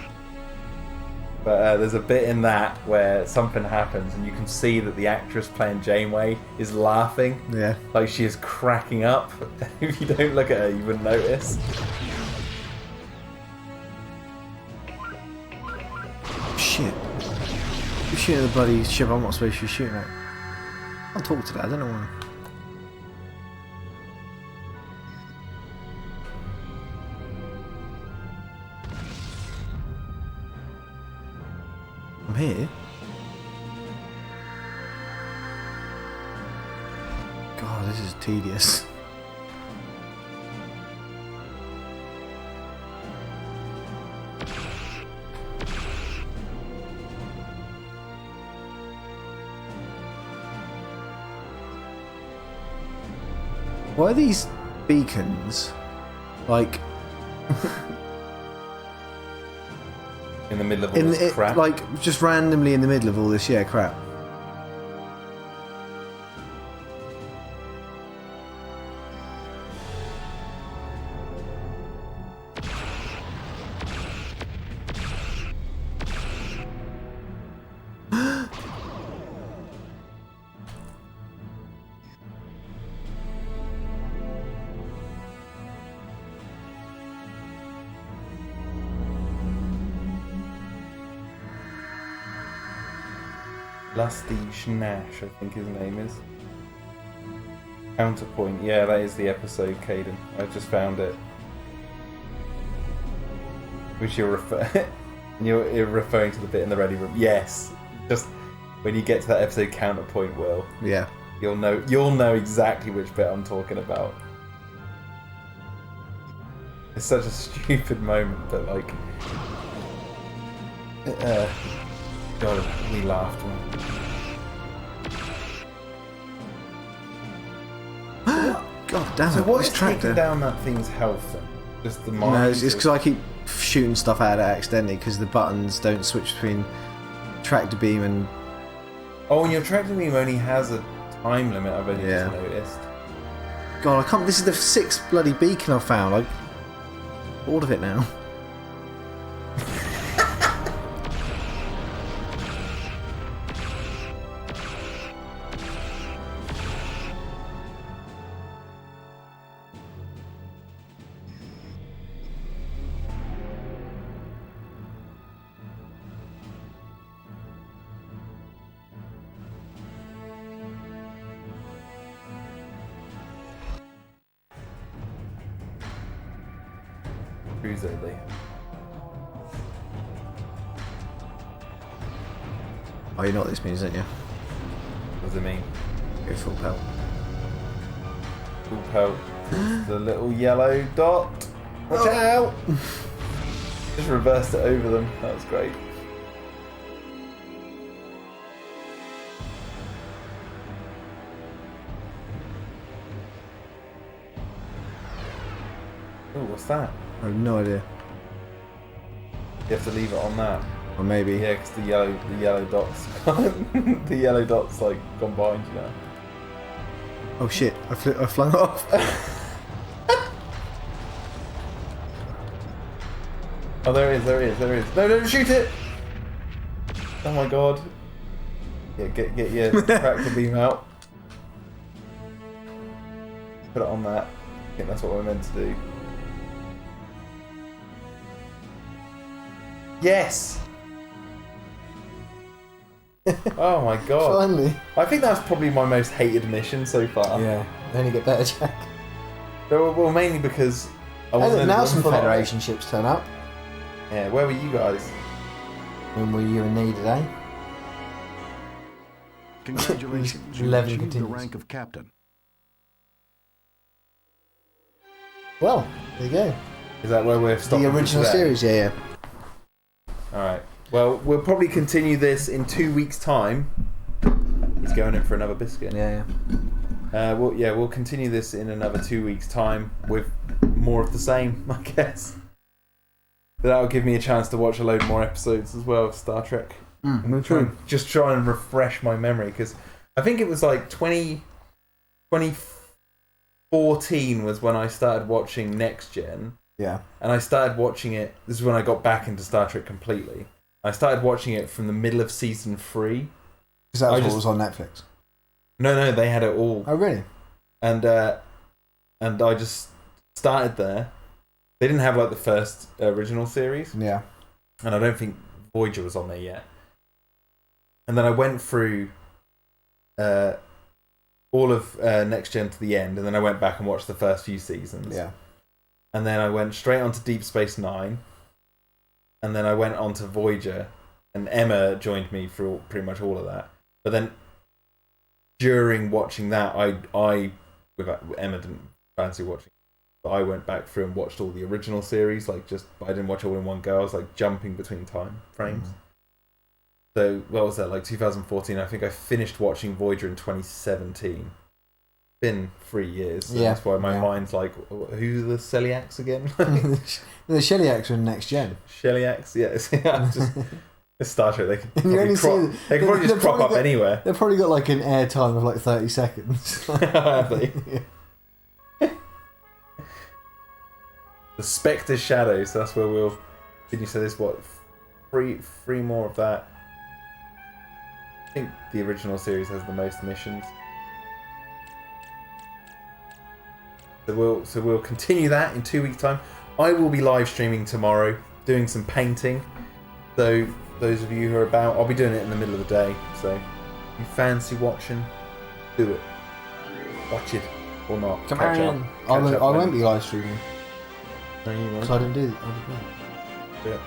But there's a bit in that where something happens and you can see that the actress playing Janeway is laughing. Yeah. Like she is cracking up. If you don't look at her, you wouldn't notice. Shit. You're shooting at the bloody ship I'm not supposed to be shooting at. I'll talk to that, I don't know why. I'm here. God, this is tedious. Why are these beacons like In the middle of all this crap. like just randomly in the middle of all this crap? Lusty Schnash, I think his name is. Counterpoint. Yeah, that is the episode, Caden. I just found it. Which you're referring to the bit in the ready room. Yes. Just when you get to that episode, Counterpoint, Will. Yeah. You'll know exactly which bit I'm talking about. It's such a stupid moment, but like, God, we laughed. God damn it! So what this is tractor. taking down that thing's health then? Just the mind? No, it's because I keep shooting stuff at it accidentally because the buttons don't switch between tractor beam and. Oh, and your tractor beam only has a time limit. I've only Yeah. just noticed. God, I can't. This is the 6th bloody beacon I've found. I'm bored of it now. Cruiser Lee. Oh, you know what this means, don't you? What does it mean? Go full pelt. Full pelt. The little yellow dot. Watch out! Just reversed it over them. That was great. Oh, what's that? I have no idea. You have to leave it on that. Or maybe. Yeah, because the yellow dots, the yellow dots like gone behind you now. Oh shit! I flung it off. Oh, there it is. No, don't shoot it! Oh my god. Yeah, get your tractor beam out. Put it on that. I think that's what we're meant to do. Yes! Oh my god. Finally. I think that's probably my most hated mission so far. Yeah. They only get better, Jack. Well, mainly because I wasn't now in some the Federation ships turn up. Yeah, where were you guys? When were you in need today? Congratulations, you 11 achieved the continues. rank of captain. Well, there you go. Is that where we're stopping? The original today? series, yeah. Alright. Well, we'll probably continue this in 2 weeks' time. He's going in for another biscuit. Yeah. We'll continue this in another 2 weeks' time with more of the same, I guess. But that'll give me a chance to watch a load more episodes as well of Star Trek. I'm gonna try and refresh my memory, because I think it was like 2014 was when I started watching Next Gen. Yeah. And I started watching it. This is when I got back into Star Trek completely. I started watching it from the middle of season 3. Because that was what was on Netflix. No, they had it all. Oh, really? And I just started there. They didn't have like the first original series. Yeah. And I don't think Voyager was on there yet. And then I went through all of Next Gen to the end, and then I went back and watched the first few seasons. Yeah. And then I went straight on to Deep Space Nine. And then I went on to Voyager, and Emma joined me for pretty much all of that. But then during watching that, I Emma didn't fancy watching, but I went back through and watched all the original series. I didn't watch all in one go. I was like jumping between time frames. So what was that, like 2014? I think I finished watching Voyager in 2017. Been 3 years. So that's why my mind's like, who's the Celiacs again? The Shellyacs are in Next Gen. Shellyacs, yes. It's Star Trek. They could probably, they could probably just crop up anywhere. They've probably got like an airtime of like 30 seconds. Have they? Yeah. The Spectre Shadows. That's where we'll. Did you say there's what? Three more of that. I think the original series has the most missions. So we'll continue that in 2 weeks' time. I will be live streaming tomorrow, doing some painting. So those of you who are about, I'll be doing it in the middle of the day. So if you fancy watching, do it. Watch it or not. Come Catch on. up. I won't be live streaming. No, you won't. Because I didn't do it.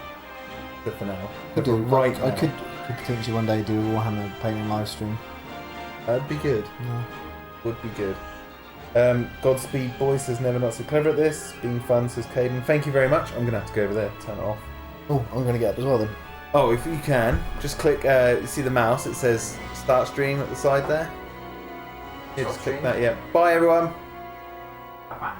Good for now. Could do, right I now. could potentially one day do a Warhammer painting live stream. That'd be good. Yeah. Would be good. Godspeed, boys, says never not so clever at this. Been fun, says Caden. Thank you very much. I'm going to have to go over there, turn it off. Oh, I'm going to get up as well then. Oh, if you can, just click, you see the mouse, it says start stream at the side there. Yeah, just click that, yeah. Bye, everyone. Bye-bye.